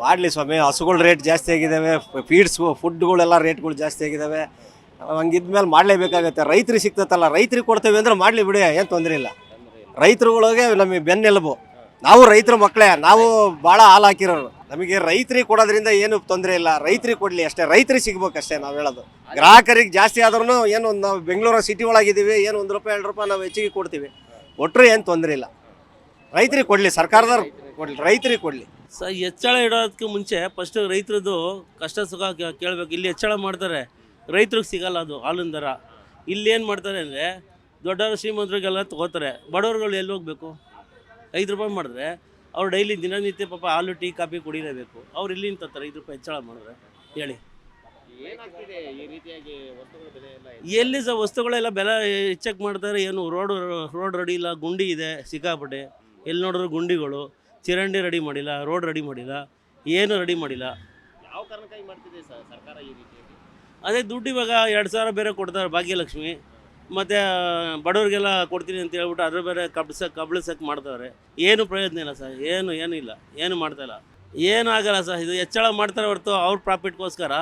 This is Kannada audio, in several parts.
ಮಾಡಲಿ ಸ್ವಾಮಿ. ಹಸುಗಳ ರೇಟ್ ಜಾಸ್ತಿ ಆಗಿದ್ದಾವೆ, ಫುಡ್ಗಳೆಲ್ಲ ರೇಟ್ಗಳು ಜಾಸ್ತಿ ಆಗಿದ್ದಾವೆ. ಹಂಗಿದ್ಮೇಲೆ ಮಾಡಲೇಬೇಕಾಗತ್ತೆ. ರೈತರಿಗೆ ಸಿಗ್ತತ್ತಲ್ಲ, ರೈತರಿಗೆ ಕೊಡ್ತೇವೆ ಅಂದರೆ ಮಾಡಲಿ ಬಿಡಿ, ಏನು ತೊಂದರೆ ಇಲ್ಲ. ರೈತರುಗಳಿಗೆ ನಮಗೆ ಬೆನ್ನೆಲುಬು. ನಾವು ರೈತರ ಮಕ್ಕಳೇ, ನಾವು ಭಾಳ ಹಾಲು ಹಾಕಿರೋರು. ನಮಗೆ ರೈತರಿಗೆ ಕೊಡೋದ್ರಿಂದ ಏನು ತೊಂದರೆ ಇಲ್ಲ. ರೈತರಿಗೆ ಕೊಡಲಿ ಅಷ್ಟೇ, ರೈತರಿಗೆ ಸಿಗ್ಬೇಕಷ್ಟೇ ನಾವು ಹೇಳೋದು. ಗ್ರಾಹಕರಿಗೆ ಜಾಸ್ತಿ ಆದ್ರೂ ಏನು, ನಾವು ಬೆಂಗಳೂರು ಸಿಟಿ ಒಳಗಿದ್ದೀವಿ, ಏನು ₹1 2 ನಾವು ಹೆಚ್ಚಿಗೆ ಕೊಡ್ತೀವಿ. ಒಟ್ಟರು ಏನು ತೊಂದರೆ ಇಲ್ಲ. ರೈತರಿಗೆ ಕೊಡಲಿ, ಸರ್ಕಾರದವ್ರು ಕೊಡಲಿ, ರೈತರಿಗೆ ಕೊಡಲಿ. ಹೆಚ್ಚಳ ಇಡೋದಕ್ಕೆ ಮುಂಚೆ ಫಸ್ಟ್ ರೈತರದ್ದು ಕಷ್ಟ ಸುಖ ಕೇಳಬೇಕು. ಇಲ್ಲಿ ಹೆಚ್ಚಳ ಮಾಡ್ತಾರೆ, ರೈತರಿಗೆ ಸಿಗಲ್ಲ ಅದು ಹಾಲಿನ ದರ. ಇಲ್ಲಿ ಏನು ಮಾಡ್ತಾರೆ ಅಂದರೆ ದೊಡ್ಡವರು ಶ್ರೀಮಂತರಿಗೆಲ್ಲ ತೊಗೋತಾರೆ, ಬಡವರುಗಳು ಎಲ್ಲಿ ಹೋಗಬೇಕು? ₹5 ಮಾಡಿದ್ರೆ ಅವ್ರು ಡೈಲಿ ದಿನನಿತ್ಯ ಪಾಪ ಹಾಲು ಟೀ ಕಾಫಿ ಕುಡಿಲೇಬೇಕು. ಅವ್ರು ಇಲ್ಲಿ ನಿಂತಾರೆ ₹5 ಹೆಚ್ಚಳ ಮಾಡಿದ್ರೆ ಹೇಳಿ. ಎಲ್ಲಿ ಸಹ ವಸ್ತುಗಳೆಲ್ಲ ಬೆಲೆ ಹೆಚ್ಚಕ್ಕೆ ಮಾಡ್ತಾರೆ. ಏನು ರೋಡ್ ರೆಡಿ ಇಲ್ಲ, ಗುಂಡಿ ಇದೆ ಸಿಕ್ಕಾಪಟ್ಟೆ. ಎಲ್ಲಿ ನೋಡಿದ್ರು ಗುಂಡಿಗಳು, ಚರಂಡಿ ರೆಡಿ ಮಾಡಿಲ್ಲ, ರೋಡ್ ರೆಡಿ ಮಾಡಿಲ್ಲ, ಏನು ರೆಡಿ ಮಾಡಿಲ್ಲ. ಯಾವ ಕಾರಣಕ್ಕಾಗಿ ಮಾಡ್ತಿದೆ ಸರ್ಕಾರ ಈ ರೀತಿಯಾಗಿ? ಅದೇ ದುಡ್ಡು ಇವಾಗ 2,000 ಬೇರೆ ಕೊಡ್ತಾರೆ ಭಾಗ್ಯಲಕ್ಷ್ಮಿ, ಮತ್ತು ಬಡವ್ರಿಗೆಲ್ಲ ಕೊಡ್ತೀನಿ ಅಂತ ಹೇಳ್ಬಿಟ್ಟು ಅದ್ರ ಬೇರೆ ಕಬ್ಳಿಸಕ್ಕೆ ಮಾಡ್ತಾರೆ. ಏನು ಪ್ರಯೋಜನ ಇಲ್ಲ ಸರ್, ಏನು ಇಲ್ಲ, ಏನು ಮಾಡ್ತಾಯಿಲ್ಲ, ಏನೂ ಆಗಲ್ಲ ಸರ್. ಇದು ಹೆಚ್ಚಳ ಮಾಡ್ತಾರೆ ಹೊರತು ಅವ್ರ ಪ್ರಾಫಿಟ್ಗೋಸ್ಕರ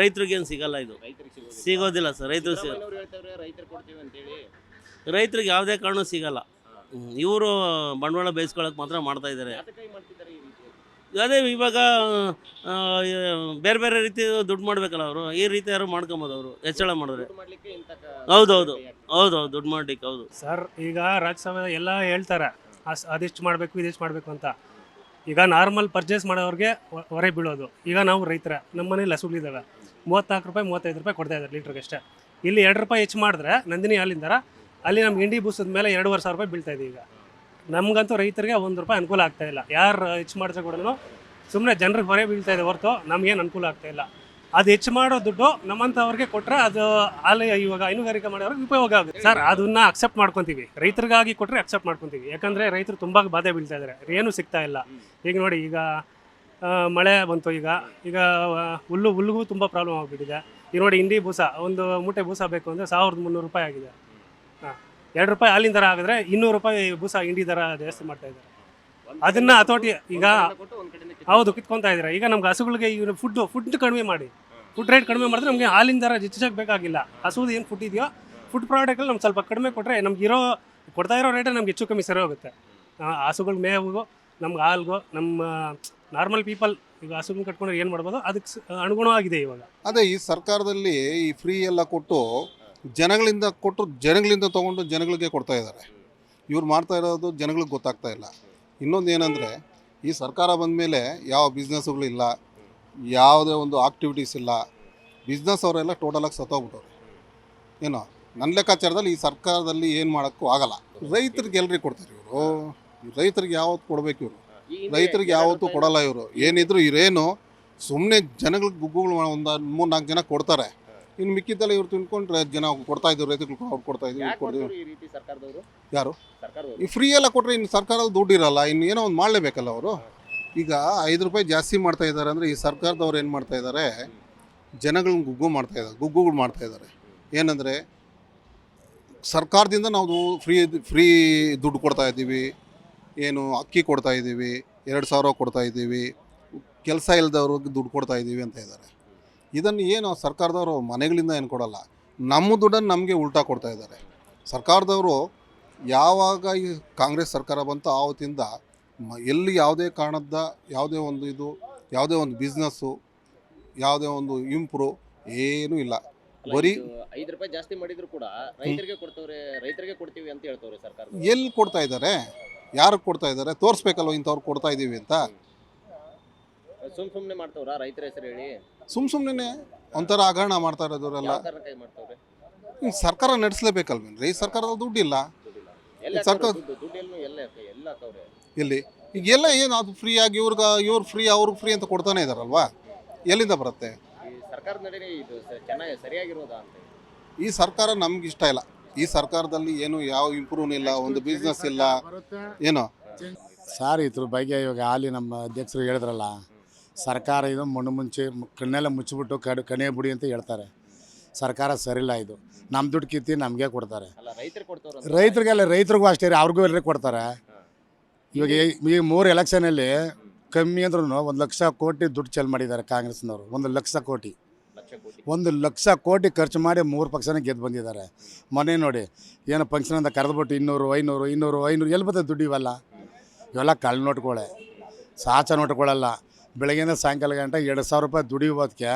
ರೈತರಿಗೇನು ಸಿಗಲ್ಲ. ಇದು ಸಿಗೋದಿಲ್ಲ ಸರ್, ರೈತರು ರೈತರಿಗೆ ಯಾವುದೇ ಕಾರಣ ಸಿಗಲ್ಲ. ಇವರು ಬಂಡವಾಳ ಬೇಯಿಸ್ಕೊಳ್ಳೋಕೆ ಮಾತ್ರ ಮಾಡ್ತಾಯಿದ್ದಾರೆ. ಅದೇ ಇವಾಗ ಬೇರೆ ಬೇರೆ ರೀತಿ ದುಡ್ಡು ಮಾಡಬೇಕಲ್ಲ ಅವರು, ಈ ರೀತಿ ಯಾರು ಮಾಡ್ಕೊಬೋದು ಅವರು ಹೆಚ್ಚಳ ಮಾಡಿದ್ರೆ. ಹೌದೌದು ದುಡ್ಡು ಮಾಡ್ಲಿಕ್ಕೆ. ಹೌದು ಸರ್, ಈಗ ರಾಜ್ಯಸಭೆ ಎಲ್ಲ ಹೇಳ್ತಾರೆ ಅದಿಷ್ಟು ಮಾಡಬೇಕು ಇದಿಷ್ಟು ಮಾಡಬೇಕು ಅಂತ. ಈಗ ನಾರ್ಮಲ್ ಪರ್ಚೇಸ್ ಮಾಡೋರಿಗೆ ಹೊರೆ ಬೀಳೋದು. ಈಗ ನಾವು ರೈತರ, ನಮ್ಮ ಮನೇಲಿ ಹಸುಗಳಿದ್ದಾವೆ, ₹34 ₹35 ಕೊಡ್ತಾ ಇದ್ದಾರೆ ಲೀಟ್ರಿಗೆ ಅಷ್ಟೇ. ಇಲ್ಲಿ ₹2 ಹೆಚ್ಚು ಮಾಡಿದ್ರೆ ನಂದಿನಿ ಹಾಲಿಂದ ಅಲ್ಲಿ ನಮ್ಗೆ ಇಂಡಿ ಬೂಸದ ಮೇಲೆ ₹2,500 ಬೀಳ್ತಾ ಇದೆ. ಈಗ ನಮಗಂತೂ ರೈತರಿಗೆ ₹1 ಅನುಕೂಲ ಆಗ್ತಾಯಿಲ್ಲ. ಯಾರು ಹೆಚ್ಚು ಮಾಡಿದ್ರೆ ಕೂಡ ಸುಮ್ಮನೆ ಜನರಿಗೆ ಹೊರೆ ಬೀಳ್ತಾ ಇದೆ ಹೊರತು ನಮಗೇನು ಅನುಕೂಲ ಆಗ್ತಾಯಿಲ್ಲ. ಅದು ಹೆಚ್ಚು ಮಾಡೋ ದುಡ್ಡು ನಮ್ಮಂಥವ್ರಿಗೆ ಕೊಟ್ಟರೆ ಅದು ಹಾಲು ಇವಾಗ ಹೈನುಗಾರಿಕೆ ಮಾಡೋರಿಗೆ ಉಪಯೋಗ ಆಗುತ್ತೆ ಸರ್. ಅದನ್ನು ಅಕ್ಸೆಪ್ಟ್ ಮಾಡ್ಕೊತೀವಿ, ರೈತರಿಗಾಗಿ ಕೊಟ್ಟರೆ ಅಕ್ಸೆಪ್ಟ್ ಮಾಡ್ಕೊತೀವಿ. ಯಾಕಂದರೆ ರೈತರು ತುಂಬ ಬಾಧೆ ಬೀಳ್ತಾ ಇದ್ದಾರೆ, ಏನೂ ಸಿಗ್ತಾ ಇಲ್ಲ. ಈಗ ನೋಡಿ, ಈಗ ಮಳೆ ಬಂತು, ಈಗ ಹುಲ್ಲಿಗೂ ತುಂಬ ಪ್ರಾಬ್ಲಮ್ ಆಗಿಬಿಟ್ಟಿದೆ. ಈಗ ನೋಡಿ, ಇಂಡಿ ಬೂಸ ಒಂದು ಮೂಟೆ ಬೂಸ ಬೇಕು ಅಂದರೆ ₹1,300 ಆಗಿದೆ. ಹಾಂ, ₹2 ಹಾಲಿನ ದರ ಆಗಿದ್ರೆ ₹200 ಬೂಸ ಇಂಡಿ ದರ ಜಾಸ್ತಿ ಮಾಡ್ತಾ ಇದ್ದಾರೆ. ಅದನ್ನು ಹತೋಟಿ ಈಗ ಹೌದು ಕಿತ್ಕೊತಾ ಇದ್ದಾರೆ. ಈಗ ನಮ್ಗೆ ಹಸುಗಳಿಗೆ ಈಗ ಫುಡ್ ಕಡಿಮೆ ಮಾಡಿ, ಫುಡ್ ರೇಟ್ ಕಡಿಮೆ ಮಾಡಿದ್ರೆ ನಮಗೆ ಹಾಲಿನ ದರ ಹೆಚ್ಚಾಗಿ ಬೇಕಾಗಿಲ್ಲ. ಹಸುದು ಏನು ಫುಡ್ ಇದೆಯೋ ಫುಡ್ ಪ್ರಾಡಕ್ಟಲ್ಲಿ ನಮ್ಗೆ ಸ್ವಲ್ಪ ಕಡಿಮೆ ಕೊಟ್ಟರೆ ನಮ್ಗೆ ಕೊಡ್ತಾ ಇರೋ ರೇಟೇ ನಮ್ಗೆ ಹೆಚ್ಚು ಕಮ್ಮಿ ಸರಿ ಹೋಗುತ್ತೆ. ಹಸುಗಳ ಮೇವಿಗೂ ನಮ್ಗೆ ಹಾಲ್ಗೂ ನಮ್ಮ ನಾರ್ಮಲ್ ಪೀಪಲ್ ಈಗ ಹಸುಗಳನ್ನ ಕಟ್ಕೊಂಡ್ರೆ ಏನು ಮಾಡ್ಬೋದು, ಅದಕ್ಕೆ ಅನುಗುಣವಾಗಿದೆ ಇವಾಗ. ಅದೇ ಈ ಸರ್ಕಾರದಲ್ಲಿ ಈ ಫ್ರೀ ಎಲ್ಲ ಕೊಟ್ಟು ಜನಗಳಿಂದ ತೊಗೊಂಡು ಜನಗಳಿಗೆ ಕೊಡ್ತಾ ಇದ್ದಾರೆ. ಇವ್ರು ಮಾಡ್ತಾ ಇರೋದು ಜನಗಳಿಗೆ ಗೊತ್ತಾಗ್ತಾ ಇಲ್ಲ. ಇನ್ನೊಂದು ಏನಂದರೆ, ಈ ಸರ್ಕಾರ ಬಂದ ಮೇಲೆ ಯಾವ ಬಿಸ್ನೆಸ್ಗಳಿಲ್ಲ, ಯಾವುದೇ ಒಂದು ಆಕ್ಟಿವಿಟೀಸ್ ಇಲ್ಲ. ಬಿಸ್ನೆಸ್ ಅವರೆಲ್ಲ ಟೋಟಲಾಗಿ ಸತ್ತೋಗ್ಬಿಟ್ಟವ್ರು. ಏನೋ ನನ್ನ ಲೆಕ್ಕಾಚಾರದಲ್ಲಿ ಈ ಸರ್ಕಾರದಲ್ಲಿ ಏನು ಮಾಡೋಕ್ಕೂ ಆಗಲ್ಲ. ರೈತರಿಗೆ ಎಲ್ರಿಗೆ ಕೊಡ್ತಾರೆ ಇವರು? ರೈತರಿಗೆ ಯಾವತ್ತು ಕೊಡಬೇಕು ಇವರು? ರೈತರಿಗೆ ಯಾವತ್ತೂ ಕೊಡಲ್ಲ ಇವರು. ಏನಿದ್ರು ಇವರೇನು ಸುಮ್ಮನೆ ಜನಗಳಿಗೆ ಗುಗ್ಗುಗಳು ಒಂದು 3-4 ಜನ ಕೊಡ್ತಾರೆ. ಇನ್ನು ಮಿಕ್ಕಿದ್ದೆಲ್ಲ ಇವ್ರು ತಿನ್ಕೊಂಡ್ರೆ ಜನ ಕೊಡ್ತಾ ಇದ್ರು, ರೈತರಿಗೆ ಅವ್ರು ಕೊಡ್ತಾ ಇದ್ರು, ಯಾರು ಈ ಫ್ರೀ ಎಲ್ಲ ಕೊಟ್ಟರೆ ಇನ್ನು ಸರ್ಕಾರದ ದುಡ್ಡು ಇರಲ್ಲ, ಇನ್ನು ಏನೋ ಒಂದು ಮಾಡಲೇಬೇಕಲ್ಲ ಅವರು. ಈಗ ₹5 ಜಾಸ್ತಿ ಮಾಡ್ತಾ ಇದ್ದಾರೆ ಅಂದರೆ ಈ ಸರ್ಕಾರದವ್ರು ಏನು ಮಾಡ್ತಾ ಇದ್ದಾರೆ, ಜನಗಳನ್ನ ಗುಗ್ಗುಗಳು ಮಾಡ್ತಾ ಇದ್ದಾರೆ. ಏನಂದರೆ, ಸರ್ಕಾರದಿಂದ ನಾವು ಫ್ರೀ ದುಡ್ಡು ಕೊಡ್ತಾ ಇದ್ದೀವಿ, ಏನು ಅಕ್ಕಿ ಕೊಡ್ತಾ ಇದ್ದೀವಿ, 2,000 ಕೊಡ್ತಾ ಇದ್ದೀವಿ, ಕೆಲಸ ಇಲ್ಲದವ್ರಿಗೆ ದುಡ್ಡು ಕೊಡ್ತಾ ಇದ್ದೀವಿ ಅಂತ ಇದ್ದಾರೆ. ಇದನ್ನು ಏನು ಸರ್ಕಾರದವರು ಮನೆಗಳಿಂದ ಏನು ಕೊಡಲ್ಲ, ನಮ್ಮ ದುಡ್ಡನ್ನು ನಮಗೆ ಉಲ್ಟಾ ಕೊಡ್ತಾ ಇದ್ದಾರೆ. ಸರ್ಕಾರದವರು ಯಾವಾಗ ಈ ಕಾಂಗ್ರೆಸ್ ಸರ್ಕಾರ ಬಂತು ಆವತ್ತಿಂದ ಎಲ್ಲಿ ಯಾವುದೇ ಕಾರಣದ ಯಾವುದೇ ಒಂದು ಬಿಸ್ನೆಸ್ಸು, ಯಾವುದೇ ಒಂದು ಇಂಪ್ರೂವ್ ಏನೂ ಇಲ್ಲ. ಬರೀ ₹5 ಜಾಸ್ತಿ ಮಾಡಿದ್ರು ಕೂಡ ರೈತರಿಗೆ ಕೊಡ್ತೀವಿ ಅಂತ ಹೇಳ್ತವ್ರೆ ಸರ್ಕಾರ. ಎಲ್ಲಿ ಕೊಡ್ತಾ ಇದ್ದಾರೆ, ಯಾರಿಗೆ ಕೊಡ್ತಾ ಇದ್ದಾರೆ? ತೋರಿಸ್ಬೇಕಲ್ವ ಇಂಥವ್ರು ಕೊಡ್ತಾ ಇದ್ದೀವಿ ಅಂತ. ಸುಮ್ಮನೆ ಮಾಡ್ತವ್ರ ರೈತರ ಹೆಸರು ಹೇಳಿ? ಸುಮ್ಮನೆ ಒಂಥರ ಹಗರಣ ಮಾಡ್ತಾ ಇರೋದವರೆಲ್ಲ. ಸರ್ಕಾರ ನಡೆಸಲೇಬೇಕಲ್ವೇನ್ರಿ? ಸರ್ಕಾರದ ದುಡ್ಡಿಲ್ಲ. ಸರ್ಕಾರ ಎಲ್ಲಿ ಈಗೆಲ್ಲ ಏನು ಅದು ಫ್ರೀ ಆಗಿ ಇವ್ರು ಫ್ರೀ ಅವ್ರಿಗೆ ಫ್ರೀ ಅಂತ ಕೊಡ್ತಾನೆ ಇದ್ದಾರಲ್ವಾ, ಎಲ್ಲಿಂದ ಬರುತ್ತೆ? ಈ ಸರ್ಕಾರ ನಮ್ಗೆ ಇಷ್ಟ ಇಲ್ಲ. ಈ ಸರ್ಕಾರದಲ್ಲಿ ಏನು ಯಾವ ಇಂಪ್ರೂವ್ ಇಲ್ಲ, ಒಂದು ಬಿಸ್ನೆಸ್ ಇಲ್ಲ, ಏನೋ ಸಾರ್ ಇದ್ರ ಬಗ್ಗೆ ಇವಾಗ ಹಾಲಿ ನಮ್ಮ ಅಧ್ಯಕ್ಷರು ಹೇಳಿದ್ರಲ್ಲ, ಸರ್ಕಾರ ಇದು ಮಣ್ಣು ಮುಂಚೆ ಕಣ್ಣೆಲ್ಲ ಮುಚ್ಚಿಬಿಟ್ಟು ಕಣೆ ಬಿಡಿ ಅಂತ ಹೇಳ್ತಾರೆ. ಸರ್ಕಾರ ಸರಿಲ್ಲ. ಇದು ನಮ್ಮ ದುಡ್ಡು ಕಿತ್ತಿ ನಮಗೆ ಕೊಡ್ತಾರೆ. ರೈತರಿಗೆಲ್ಲ ರೈತರಿಗೂ ಅಷ್ಟೇ ರೀ, ಅವ್ರಿಗೂ ಎಲ್ಲರೂ ಕೊಡ್ತಾರೆ. ಇವಾಗ ಈ 3 ಎಲೆಕ್ಷನಲ್ಲಿ ಕಮ್ಮಿ ಅಂದ್ರೂ 1,00,000 ಕೋಟಿ ದುಡ್ಡು ಚೆಲ್ ಮಾಡಿದ್ದಾರೆ ಕಾಂಗ್ರೆಸ್ನವರು. 1,00,000 ಕೋಟಿ, ಲಕ್ಷ ಕೋಟಿ 1,00,000 ಕೋಟಿ ಖರ್ಚು ಮಾಡಿ 3 ಪಕ್ಷನೇ ಗೆದ್ದು ಬಂದಿದ್ದಾರೆ. ಮೊನ್ನೆ ನೋಡಿ ಏನೋ ಫಂಕ್ಷನ್ ಅಂತ ಕರೆದ್ಬಿಟ್ಟು 200 ಎಲ್ಲಿ ಬರ್ತದೆ ದುಡ್ಡು? ಇವೆಲ್ಲ ಕಳ್ಳ ನೋಟ್ಗಳೇ, ಸಾಚ ನೋಟ್ಗಳಲ್ಲ. ಬೆಳಗ್ಗೆಯಿಂದ ಸಾಯಂಕಾಲ ಗಂಟೆ 2,000 ರೂಪಾಯಿ ದುಡಿಯೋದಕ್ಕೆ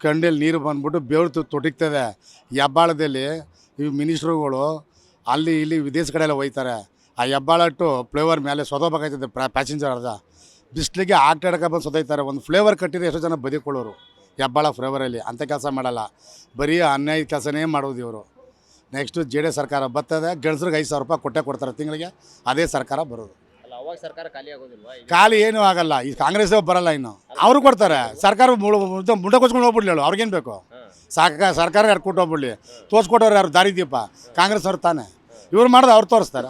ಕಂಡಲ್ಲಿ ನೀರು ಬಂದ್ಬಿಟ್ಟು ಬೆವರು ತೊಟಿಗ್ತದೆ. ಹೆಬ್ಬಾಳದಲ್ಲಿ ಈ ಮಿನಿಸ್ಟ್ರುಗಳು ಅಲ್ಲಿ ಇಲ್ಲಿ ವಿದೇಶ ಕಡೆಯೆಲ್ಲ ಹೋಯ್ತಾರೆ. ಆ ಹೆಬ್ಬಾಳಟ್ಟು ಫ್ಲೇವರ್ ಮೇಲೆ ಸೊದೋಬೇಕಾಯ್ತದೆ ಪ್ಯಾಸೆಂಜರ್ ಅರ್ಧ ಬಿಸ್ಲಿಗೆ ಆಟಾಡಕ್ಕೆ ಬಂದು ಸೊದೈತಾರೆ. ಒಂದು ಫ್ಲೇವರ್ ಕಟ್ಟಿದ್ರೆ ಎಷ್ಟೋ ಜನ ಬದುಕೊಳ್ಳೋರು ಹೆಬ್ಬಾಳ ಫ್ಲೇವರಲ್ಲಿ. ಅಂಥ ಕೆಲಸ ಮಾಡಲ್ಲ, ಬರೀ ಅನ್ಯಾಯ ಕೆಲಸನೇ ಮಾಡೋದು ಇವರು. ನೆಕ್ಸ್ಟು JD ಸರ್ಕಾರ ಬರ್ತದೆ, ಗಂಡಸ್ರಿಗೆ 5,000 ರೂಪಾಯಿ ಕೊಡ್ತಾರೆ ತಿಂಗಳಿಗೆ. ಅದೇ ಸರ್ಕಾರ ಬರೋದು. ಅಲ್ಲ ಅವಾಗ ಸರ್ಕಾರ ಖಾಲಿ ಆಗೋದಿಲ್ವಾ? ಖಾಲಿ ಏನೂ ಆಗಲ್ಲ. ಈ ಕಾಂಗ್ರೆಸ್ ಬರಲ್ಲ, ಇನ್ನು ಅವರು ಕೊಡ್ತಾರೆ. ಸರ್ಕಾರ ಮುಂಡೆ ಕೊಚ್ಕೊಂಡು ಹೋಗ್ಬಿಡ್ಲಿ ಹೇಳು, ಅವ್ರಿಗೇನು ಬೇಕು? ಸರ್ಕಾರ ಯಾರು ಕೊಟ್ಟು ಹೋಗ್ಬಿಡ್ಲಿ. ತೋರಿಸ್ಕೊಟ್ಟವ್ರು ಯಾರು? ದಾರಿದೀಪ ಕಾಂಗ್ರೆಸ್ ಅವ್ರು ತಾನೆ. ಇವ್ರು ಮಾಡೋದು ಅವ್ರು ತೋರಿಸ್ತಾರ,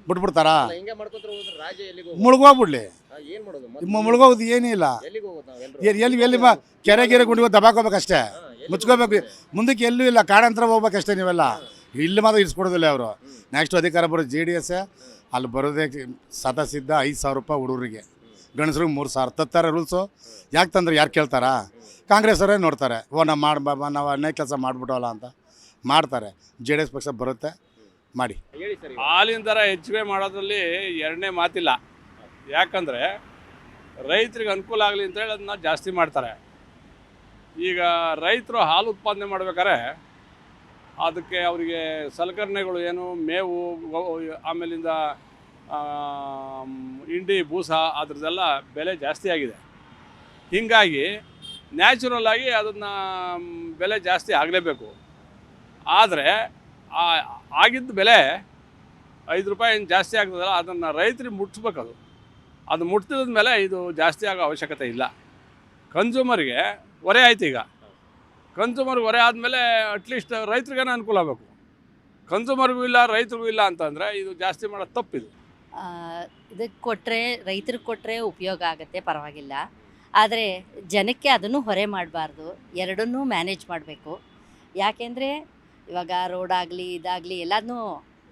ಬಿಟ್ಬಿಡ್ತಾರಾ? ಹಿಂಗೆ ಮಾಡ್ಕೊತಾರೆ ಹೋದ್ರೆ ರಾಜ್ಯ ಎಲ್ಲಿಗೆ ಮುಳುಗೋಗ್ಬಿಡ್ಲಿ. ಏನು ಮಾಡೋದು? ಮುಳುಗೋದು ಏನಿಲ್ಲ. ಎಲ್ಲಿಗೆ ಹೋಗೋದು ನಾವು? ಎಲ್ಲಿ ಕೆರೆ ಗುಂಡಿಗೆ ದಬಾಕೋಬೇಕಷ್ಟೇ, ಮುಚ್ಕೋಬೇಕು. ಮುಂದಕ್ಕೆ ಎಲ್ಲೂ ಇಲ್ಲ, ಕಾಡಂತರ ಹೋಗ್ಬೇಕಷ್ಟೇ. ನೀವೆಲ್ಲ ಇಲ್ಲಿ ಮಾತ್ರ ಇರಿಸ್ಕೊಡೋದಿಲ್ಲ ಅವರು. ನೆಕ್ಸ್ಟ್ ಅಧಿಕಾರ ಬರೋದು JDS. ಅಲ್ಲಿ ಬರೋದೇ ಸದಸಿದ್ದ 5,000 ರೂಪಾಯಿ ಹುಡುಗರಿಗೆ, ಗಂಡಸ್ರಿಗೆ 3,000 ತತ್ತಾರೆ ರೂಲ್ಸು. ಯಾಕೆ ತಂದ್ರೆ ಯಾರು ಕೇಳ್ತಾರಾ? ಕಾಂಗ್ರೆಸ್ ಅವರೇ ನೋಡ್ತಾರೆ, ನಾವು ಅನ್ಯಾಯ ಕೆಲಸ ಮಾಡಿಬಿಟ್ಟವಲ್ಲ ಅಂತ ಮಾಡ್ತಾರೆ. JDS ಪಕ್ಷ ಬರುತ್ತೆ, ಮಾಡಿ. ಹೇಳಿ ಸರ್. ಹಾಲಿನ ದರ ಹೆಚ್ಚಿಗೆ ಮಾಡೋದ್ರಲ್ಲಿ ಎರಡನೇ ಮಾತಿಲ್ಲ. ಯಾಕಂದರೆ ರೈತರಿಗೆ ಅನುಕೂಲ ಆಗಲಿ ಅಂತೇಳಿ ಅದನ್ನ ಜಾಸ್ತಿ ಮಾಡ್ತಾರೆ. ಈಗ ರೈತರು ಹಾಲು ಉತ್ಪಾದನೆ ಮಾಡ್ಬೇಕಾದ್ರೆ ಅದಕ್ಕೆ ಅವರಿಗೆ ಸಲಕರಣೆಗಳು ಏನು, ಮೇವು, ಆಮೇಲಿಂದ ಹಿಂಡಿ, ಬೂಸ, ಅದ್ರದ್ದೆಲ್ಲ ಬೆಲೆ ಜಾಸ್ತಿ ಆಗಿದೆ. ಹೀಗಾಗಿ ನ್ಯಾಚುರಲ್ ಆಗಿ ಅದನ್ನು ಬೆಲೆ ಜಾಸ್ತಿ ಆಗಲೇಬೇಕು. ಆದರೆ ಆಗಿದ್ದ ಬೆಲೆ 5 ರೂಪಾಯಿ ಏನು ಜಾಸ್ತಿ ಆಗ್ತದಲ್ಲ, ಅದನ್ನು ರೈತರಿಗೆ ಮುಟ್ಟಿಸ್ಬೇಕು. ಅದು ಮುಟ್ಟಿದ ಮೇಲೆ ಇದು ಜಾಸ್ತಿ ಆಗೋ ಅವಶ್ಯಕತೆ ಇಲ್ಲ. ಕನ್ಸ್ಯೂಮರ್ಗೆ ಹೊರೆ ಆಯ್ತು. ಈಗ ಕನ್ಸ್ಯೂಮರ್ಗೆ ಹೊರೆ ಆದಮೇಲೆ ಅಟ್ಲೀಸ್ಟ್ ರೈತರಿಗೇನೋ ಅನುಕೂಲ ಆಗಬೇಕು. ಕನ್ಸ್ಯೂಮರ್ಗೂ ಇಲ್ಲ, ರೈತರಿಗೂ ಇಲ್ಲ ಅಂತಂದರೆ ಇದು ಜಾಸ್ತಿ ಮಾಡೋದು ತಪ್ಪಿದು. ಇದಕ್ಕೆ ಕೊಟ್ಟರೆ, ರೈತರಿಗೆ ಕೊಟ್ಟರೆ ಉಪಯೋಗ ಆಗುತ್ತೆ, ಪರವಾಗಿಲ್ಲ. ಆದರೆ ಜನಕ್ಕೆ ಅದನ್ನು ಹೊರೆ ಮಾಡಬಾರ್ದು. ಎರಡನ್ನೂ ಮ್ಯಾನೇಜ್ ಮಾಡಬೇಕು. ಯಾಕೆಂದರೆ ಇವಾಗ ರೋಡಾಗಲಿ ಇದಾಗಲಿ ಎಲ್ಲದನ್ನೂ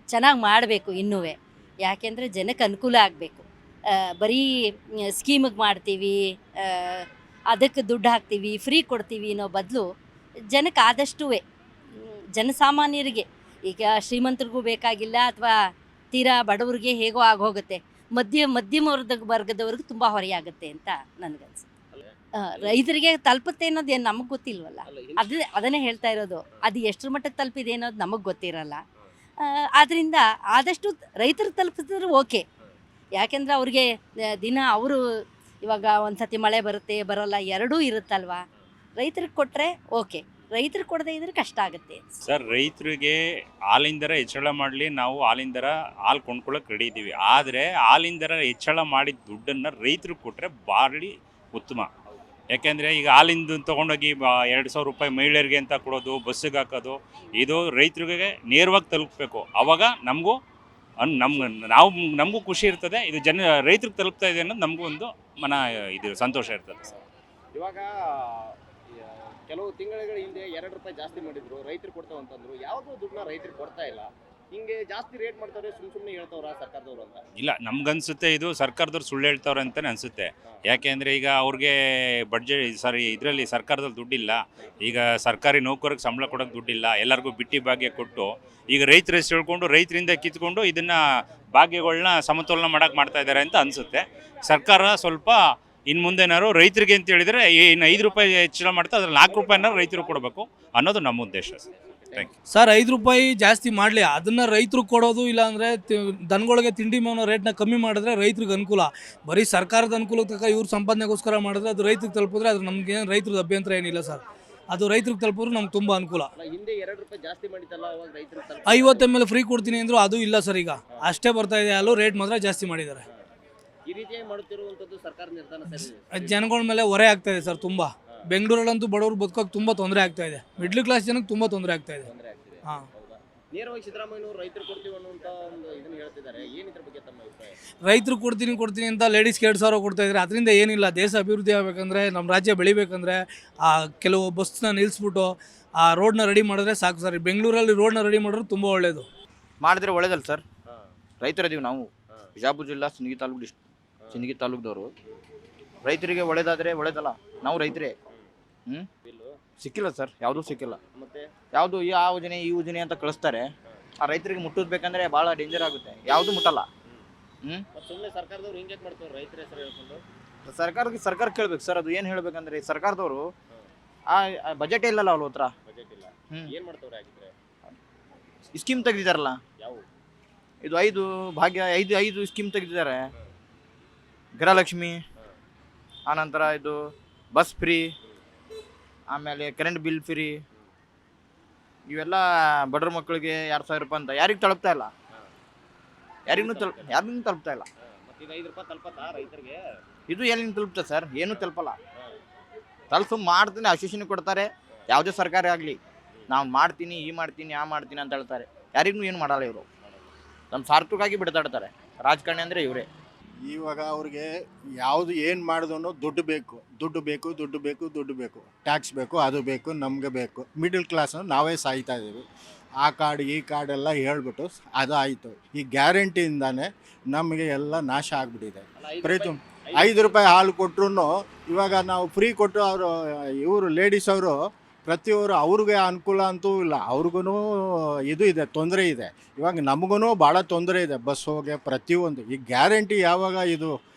ಚೆನ್ನಾಗಿ ಮಾಡಬೇಕು ಇನ್ನೂ. ಯಾಕೆಂದರೆ ಜನಕ್ಕೆ ಅನುಕೂಲ ಆಗಬೇಕು. ಬರೀ ಸ್ಕೀಮಿಗೆ ಮಾಡ್ತೀವಿ, ಅದಕ್ಕೆ ದುಡ್ಡು ಹಾಕ್ತೀವಿ, ಫ್ರೀ ಕೊಡ್ತೀವಿ ಅನ್ನೋ ಬದಲು ಜನಕ್ಕೆ ಆದಷ್ಟು ಜನಸಾಮಾನ್ಯರಿಗೆ, ಈಗ ಶ್ರೀಮಂತರಿಗೂ ಬೇಕಾಗಿಲ್ಲ ಅಥವಾ ತೀರಾ ಬಡವರಿಗೆ ಹೇಗೋ ಆಗೋಗುತ್ತೆ, ಮಧ್ಯಮ ವರ್ಗದವ್ರಿಗೆ ತುಂಬ ಹೊರೆಯಾಗುತ್ತೆ ಅಂತ ನನಗನ್ಸುತ್ತೆ. ರೈತರಿಗೆ ತಲುಪುತ್ತೆ ಅನ್ನೋದು ಏನು ನಮಗೆ ಗೊತ್ತಿಲ್ವಲ್ಲ. ಅದನ್ನೇ ಹೇಳ್ತಾ ಇರೋದು. ಅದು ಎಷ್ಟರ ಮಟ್ಟಕ್ಕೆ ತಲುಪಿದೆ ಅನ್ನೋದು ನಮಗೆ ಗೊತ್ತಿರಲ್ಲ. ಆದ್ದರಿಂದ ಆದಷ್ಟು ರೈತರಿಗೆ ತಲುಪಿಸಿದ್ರೆ ಓಕೆ. ಯಾಕೆಂದರೆ ಅವ್ರಿಗೆ ದಿನ ಅವರು ಇವಾಗ ಒಂದು ಸತಿ ಮಳೆ ಬರುತ್ತೆ, ಬರೋಲ್ಲ, ಎರಡೂ ಇರುತ್ತಲ್ವ. ರೈತರಿಗೆ ಕೊಟ್ಟರೆ ಓಕೆ, ರೈತರಿಗೆ ಕೊಡದೇ ಇದ್ರೆ ಕಷ್ಟ ಆಗುತ್ತೆ ಸರ್. ರೈತರಿಗೆ ಹಾಲಿನ ದರ ಹೆಚ್ಚಳ ಮಾಡಲಿ, ನಾವು ಹಾಲಿನ ದರ ಹಾಲು ಕೊಂಡ್ಕೊಳ್ಳೋಕೆ ರೆಡಿ ಇದ್ದೀವಿ. ಆದರೆ ಹಾಲಿನ ದರ ಹೆಚ್ಚಳ ಮಾಡಿದ ದುಡ್ಡನ್ನು ರೈತರಿಗೆ ಕೊಟ್ಟರೆ ಭಾರಿ ಉತ್ತಮ. ಯಾಕೆಂದರೆ ಈಗ ಹಾಲಿಂದು ತೊಗೊಂಡೋಗಿ 2,000 ರೂಪಾಯಿ ಮಹಿಳೆಯರಿಗೆ ಅಂತ ಕೊಡೋದು, ಬಸ್ಸಿಗೆ ಹಾಕೋದು, ಇದು ರೈತರಿಗೆ ನೇರವಾಗಿ ತಲುಪಬೇಕು. ಆವಾಗ ನಮಗೂ ಖುಷಿ ಇರ್ತದೆ. ಇದು ರೈತರಿಗೆ ತಲುಪ್ತಾ ಇದೆ ಅನ್ನೋದು ನಮಗೂ ಒಂದು ಇದು ಸಂತೋಷ ಇರ್ತದೆ ಸರ್. ಇವಾಗ ಕೆಲವು ತಿಂಗಳ ಹಿಂದೆ 2 ರೂಪಾಯಿ ಜಾಸ್ತಿ ಮಾಡಿದ್ರು, ರೈತರು ಕೊಡ್ತಾವ ಅಂತಂದ್ರು. ಯಾವುದೋ ದುಡ್ಡನ್ನ ರೈತರಿಗೆ ಕೊಡ್ತಾ ಇಲ್ಲ. ಹಿಂಗೆ ಜಾಸ್ತಿ ರೇಟ್ ಮಾಡ್ತಾರೆ, ಸುಮ್ಮನೆ ಹೇಳ್ತಾವ್ರ ಸರ್ಕಾರದವ್ರು ಅಂತ? ಇಲ್ಲ, ನಮ್ಗನ್ಸುತ್ತೆ ಇದು ಸರ್ಕಾರದವ್ರು ಸುಳ್ಳು ಹೇಳ್ತಾವ್ರೆ ಅಂತಲೇ ಅನಿಸುತ್ತೆ. ಯಾಕೆಂದರೆ ಈಗ ಅವ್ರಿಗೆ ಇದರಲ್ಲಿ ಸರ್ಕಾರದಲ್ಲಿ ದುಡ್ಡಿಲ್ಲ. ಈಗ ಸರ್ಕಾರಿ ನೌಕರಿಗೆ ಸಂಬಳ ಕೊಡೋಕೆ ದುಡ್ಡಿಲ್ಲ. ಎಲ್ಲರಿಗೂ ಬಿಟ್ಟಿ ಭಾಗ್ಯ ಕೊಟ್ಟು ಈಗ ರೈತರ ಹೆಸರು ಹೇಳ್ಕೊಂಡು ರೈತರಿಂದ ಕಿತ್ಕೊಂಡು ಇದನ್ನು ಭಾಗ್ಯಗಳನ್ನ ಸಮತೋಲನ ಮಾಡ್ತಾ ಇದ್ದಾರೆ ಅಂತ ಅನಿಸುತ್ತೆ. ಸರ್ಕಾರ ಸ್ವಲ್ಪ ಇನ್ನು ಮುಂದೇನಾದ್ರು ರೈತರಿಗೆ ಅಂತ ಹೇಳಿದರೆ ಇನ್ನು 5 ರೂಪಾಯಿ ಹೆಚ್ಚಳ ಮಾಡ್ತಾ ಅದ್ರಲ್ಲಿ 4 ರೂಪಾಯಿನಾರು ರೈತರು ಕೊಡಬೇಕು ಅನ್ನೋದು ನಮ್ಮ ಉದ್ದೇಶ ಸರ್. Thank you sir. 5 ರೂಪಾಯಿ ಜಾಸ್ತಿ ಮಾಡಲಿ, ಅದನ್ನು ರೈತರು ಕೊಡೋದು. ಇಲ್ಲಾಂದರೆ ದನಗಳಿಗೆ ತಿಂಡಿ ಮೇವನ ರೇಟ್ನ ಕಮ್ಮಿ ಮಾಡಿದ್ರೆ ರೈತರಿಗೆ ಅನುಕೂಲ. ಬರೀ ಸರ್ಕಾರದ ಅನುಕೂಲಕ್ಕೆ ತಕ್ಕ ಇವ್ರು ಸಂಪಾದನೆಗೋಸ್ಕರ ಮಾಡಿದ್ರೆ ಅದು ರೈತರಿಗೆ ತಲುಪಿದ್ರೆ ಅದು ನಮಗೆ ರೈತರದ ಅಭ್ಯಂತರ ಏನಿಲ್ಲ ಸರ್. ಅದು ರೈತರಿಗೆ ತಲುಪಿದ್ರೆ ನಮ್ಗೆ ತುಂಬ ಅನುಕೂಲ. ಹಿಂದೆ 2 ರೂಪಾಯಿ ಜಾಸ್ತಿ ಮಾಡಿದ್ದಲ್ಲ, ಅವಾಗ ರೈತರಿಗೆ 50 ml ಫ್ರೀ ಕೊಡ್ತೀನಿ ಅಂದರು, ಅದು ಇಲ್ಲ ಸರ್. ಈಗ ಅಷ್ಟೇ ಬರ್ತಾ ಇದೆ ಹಾಲು, ರೇಟ್ ಮಾತ್ರ ಜಾಸ್ತಿ ಮಾಡಿದ್ದಾರೆ. ಈ ರೀತಿಯಾಗಿ ಮಾಡುತ್ತಿರುವಂಥದ್ದು ಸರ್ಕಾರ ನಿರ್ಧಾರ ಸರಿ. ಜನಗಳ ಮೇಲೆ ಹೊರೆ ಆಗ್ತಾ ಇದೆ ಸರ್ ತುಂಬ. ಬೆಂಗಳೂರಲ್ಲಂತೂ ಬಡವರು ಬದುಕೋಕೆ ತುಂಬ ತೊಂದರೆ ಆಗ್ತಾ ಇದೆ. ಮಿಡ್ಲ್ ಕ್ಲಾಸ್ ಜನಕ್ಕೆ ತುಂಬ ತೊಂದರೆ ಆಗ್ತಾ ಇದೆ. ಹಾಂ, ನೇರವಾಗಿ ಸಿದ್ದರಾಮಯ್ಯನವರು ರೈತರು ಕೊಡ್ತೀವಿ ಅನ್ನುವಂಥ ಒಂದು ಇದನ್ನು ಹೇಳ್ತಿದ್ದಾರೆ. ಏನಿದ್ರ ಬಗ್ಗೆ ತಮ್ಮ ಅಭಿಪ್ರಾಯ? ರೈತರು ಕೊಡ್ತೀನಿ ಅಂತ ಲೇಡೀಸ್ಗೆ 2,000 ಕೊಡ್ತಾ ಇದ್ದಾರೆ. ಅದರಿಂದ ಏನಿಲ್ಲ. ದೇಶ ಅಭಿವೃದ್ಧಿ ಆಗಬೇಕಂದ್ರೆ, ನಮ್ಮ ರಾಜ್ಯ ಬೆಳಿಬೇಕಂದ್ರೆ ಕೆಲವು ಬಸ್ನ ನಿಲ್ಲಿಸ್ಬಿಟ್ಟು ಆ ರೋಡ್ನ ರೆಡಿ ಮಾಡಿದ್ರೆ ಸಾಕು ಸರ್. ಬೆಂಗಳೂರಲ್ಲಿ ರೋಡ್ನ ರೆಡಿ ಮಾಡಿದ್ರೆ ತುಂಬ ಒಳ್ಳೆಯದು. ಮಾಡಿದ್ರೆ ಒಳ್ಳೇದಲ್ಲ ಸರ್. ರೈತರಿದ್ದೀವಿ ನಾವು. ಬಿಜಾಪುರ ಜಿಲ್ಲಾ ಸಿಂದಗಿ ತಾಲೂಕು ಸಿಂದಗಿ ತಾಲೂಕ್ದವರು. ರೈತರಿಗೆ ಒಳ್ಳೇದಾದರೆ ಒಳ್ಳೇದಲ್ಲ, ನಾವು ರೈತರೇ. ಸಿಕ್ಕಿಲ್ಲ ಸರ್, ಯಾವುದೂ ಸಿಕ್ಕಿಲ್ಲ. ಮತ್ತೆ ಯಾವುದು ಯಾವ ಯೋಜನೆ ಈ ಯೋಜನೆ ಅಂತ ಕಳಿಸ್ತಾರೆ, ಆ ರೈತರಿಗೆ ಮುಟ್ಟೋದ್ಬೇಕಂದ್ರೆ ಭಾಳ ಡೇಂಜರ್ ಆಗುತ್ತೆ, ಯಾವುದೂ ಮುಟ್ಟಲ್ಲ. ಸುಮ್ಮನೆ ಸರ್ಕಾರದವ್ರು ಹಿಂಗೆ ಮಾಡ್ತಾರೆ ರೈತರ ಹೆಸರು ಹೇಳ್ಕೊಂಡು? ಸರ್ಕಾರ ಕೇಳ್ಬೇಕು ಸರ್, ಅದು ಏನು ಹೇಳ್ಬೇಕಂದ್ರೆ ಸರ್ಕಾರದವರು ಆ ಬಜೆಟ್ ಇಲ್ಲಲ್ಲ ಅವ್ರ ಹತ್ರ. ಬಜೆಟ್ ಇಲ್ಲ, ಹ್ಮ್. ಏನ್ ಮಾಡ್ತವ್ರೆ ಆಗಿದ್ರೆ? ಸ್ಕೀಮ್ ತೆಗ್ದಿದ್ದಾರಲ್ಲ, ಯಾವ ಇದು 5 ಭಾಗ್ಯ 5 ಸ್ಕೀಮ್ ತೆಗ್ದಿದ್ದಾರೆ. ಗೃಹಲಕ್ಷ್ಮಿ, ಆನಂತರ ಇದು ಬಸ್ ಫ್ರೀ, ಆಮೇಲೆ ಕರೆಂಟ್ ಬಿಲ್ ಫ್ರೀ, ಇವೆಲ್ಲ ಬಡವ್ರ ಮಕ್ಕಳಿಗೆ 2,000 ರೂಪಾಯಿ ಅಂತ ಯಾರಿಗೆ ತಲುಪ್ತಾ ಇಲ್ಲ, ಯಾರಿಗೂ ತಲುಪ್ತಾ ಇಲ್ಲ. ಮತ್ತೆ ಇದು 5 ರೂಪಾಯಿ ತಲುಪತ್ತಾ ರೈತರಿಗೆ? ಇದು ಎಲ್ಲಿಂದ ತಲುಪ್ತಾ ಸರ್? ಏನೂ ತಲುಪಲ್ಲ. ಮಾಡ್ತೀನಿ, ಆಶ್ವಾಸನೆ ಕೊಡ್ತಾರೆ. ಯಾವುದೇ ಸರ್ಕಾರ ಆಗಲಿ, ನಾವು ಮಾಡ್ತೀನಿ, ಈ ಮಾಡ್ತೀನಿ, ಆ ಮಾಡ್ತೀನಿ ಅಂತ ಹೇಳ್ತಾರೆ. ಯಾರಿಗೂ ಏನು ಮಾಡಲ್ಲ ಇವರು. ನಮ್ಮ ಸ್ವಾರ್ಥಕ್ಕಾಗಿ ಬಿಡ್ತಾಡ್ತಾರೆ. ರಾಜಕಾರಣಿ ಅಂದರೆ ಇವರೇ. ಇವಾಗ ಅವ್ರಿಗೆ ಯಾವುದು ಏನು ಮಾಡಿದ್ರು ದುಡ್ಡು ಬೇಕು, ದುಡ್ಡು ಬೇಕು, ದುಡ್ಡು ಬೇಕು, ದುಡ್ಡು ಬೇಕು, ಟ್ಯಾಕ್ಸ್ ಬೇಕು, ಅದು ಬೇಕು, ನಮಗೆ ಬೇಕು. ಮಿಡಲ್ ಕ್ಲಾಸನ್ನು ನಾವೇ ಸಾಯ್ತಾ ಇದ್ದೀವಿ. ಆ ಕಾರ್ಡ್ ಈ ಕಾರ್ಡ್ ಎಲ್ಲ ಹೇಳ್ಬಿಟ್ಟು ಅದು ಆಯಿತು. ಈ ಗ್ಯಾರಂಟಿಯಿಂದಾನೆ ನಮಗೆ ಎಲ್ಲ ನಾಶ ಆಗಿಬಿಟ್ಟಿದೆ. ಪ್ರತಿ 5 ರೂಪಾಯಿ ಹಾಲು ಕೊಟ್ಟರು ಇವಾಗ ನಾವು ಫ್ರೀ ಕೊಟ್ಟು ಇವರು ಲೇಡೀಸ್ ಅವರು ಪ್ರತಿಯೊಬ್ಬರು ಅವ್ರಿಗೆ ಅನುಕೂಲ ಅಂತೂ ಇಲ್ಲ, ಅವ್ರಿಗೂ ಇದು ಇದೆ, ತೊಂದರೆ ಇದೆ. ಇವಾಗ ನಮಗೂ ಭಾಳ ತೊಂದರೆ ಇದೆ, ಬಸ್ ಹೋಗಿ ಪ್ರತಿಯೊಂದು. ಈ ಗ್ಯಾರಂಟಿ ಯಾವಾಗ ಇದು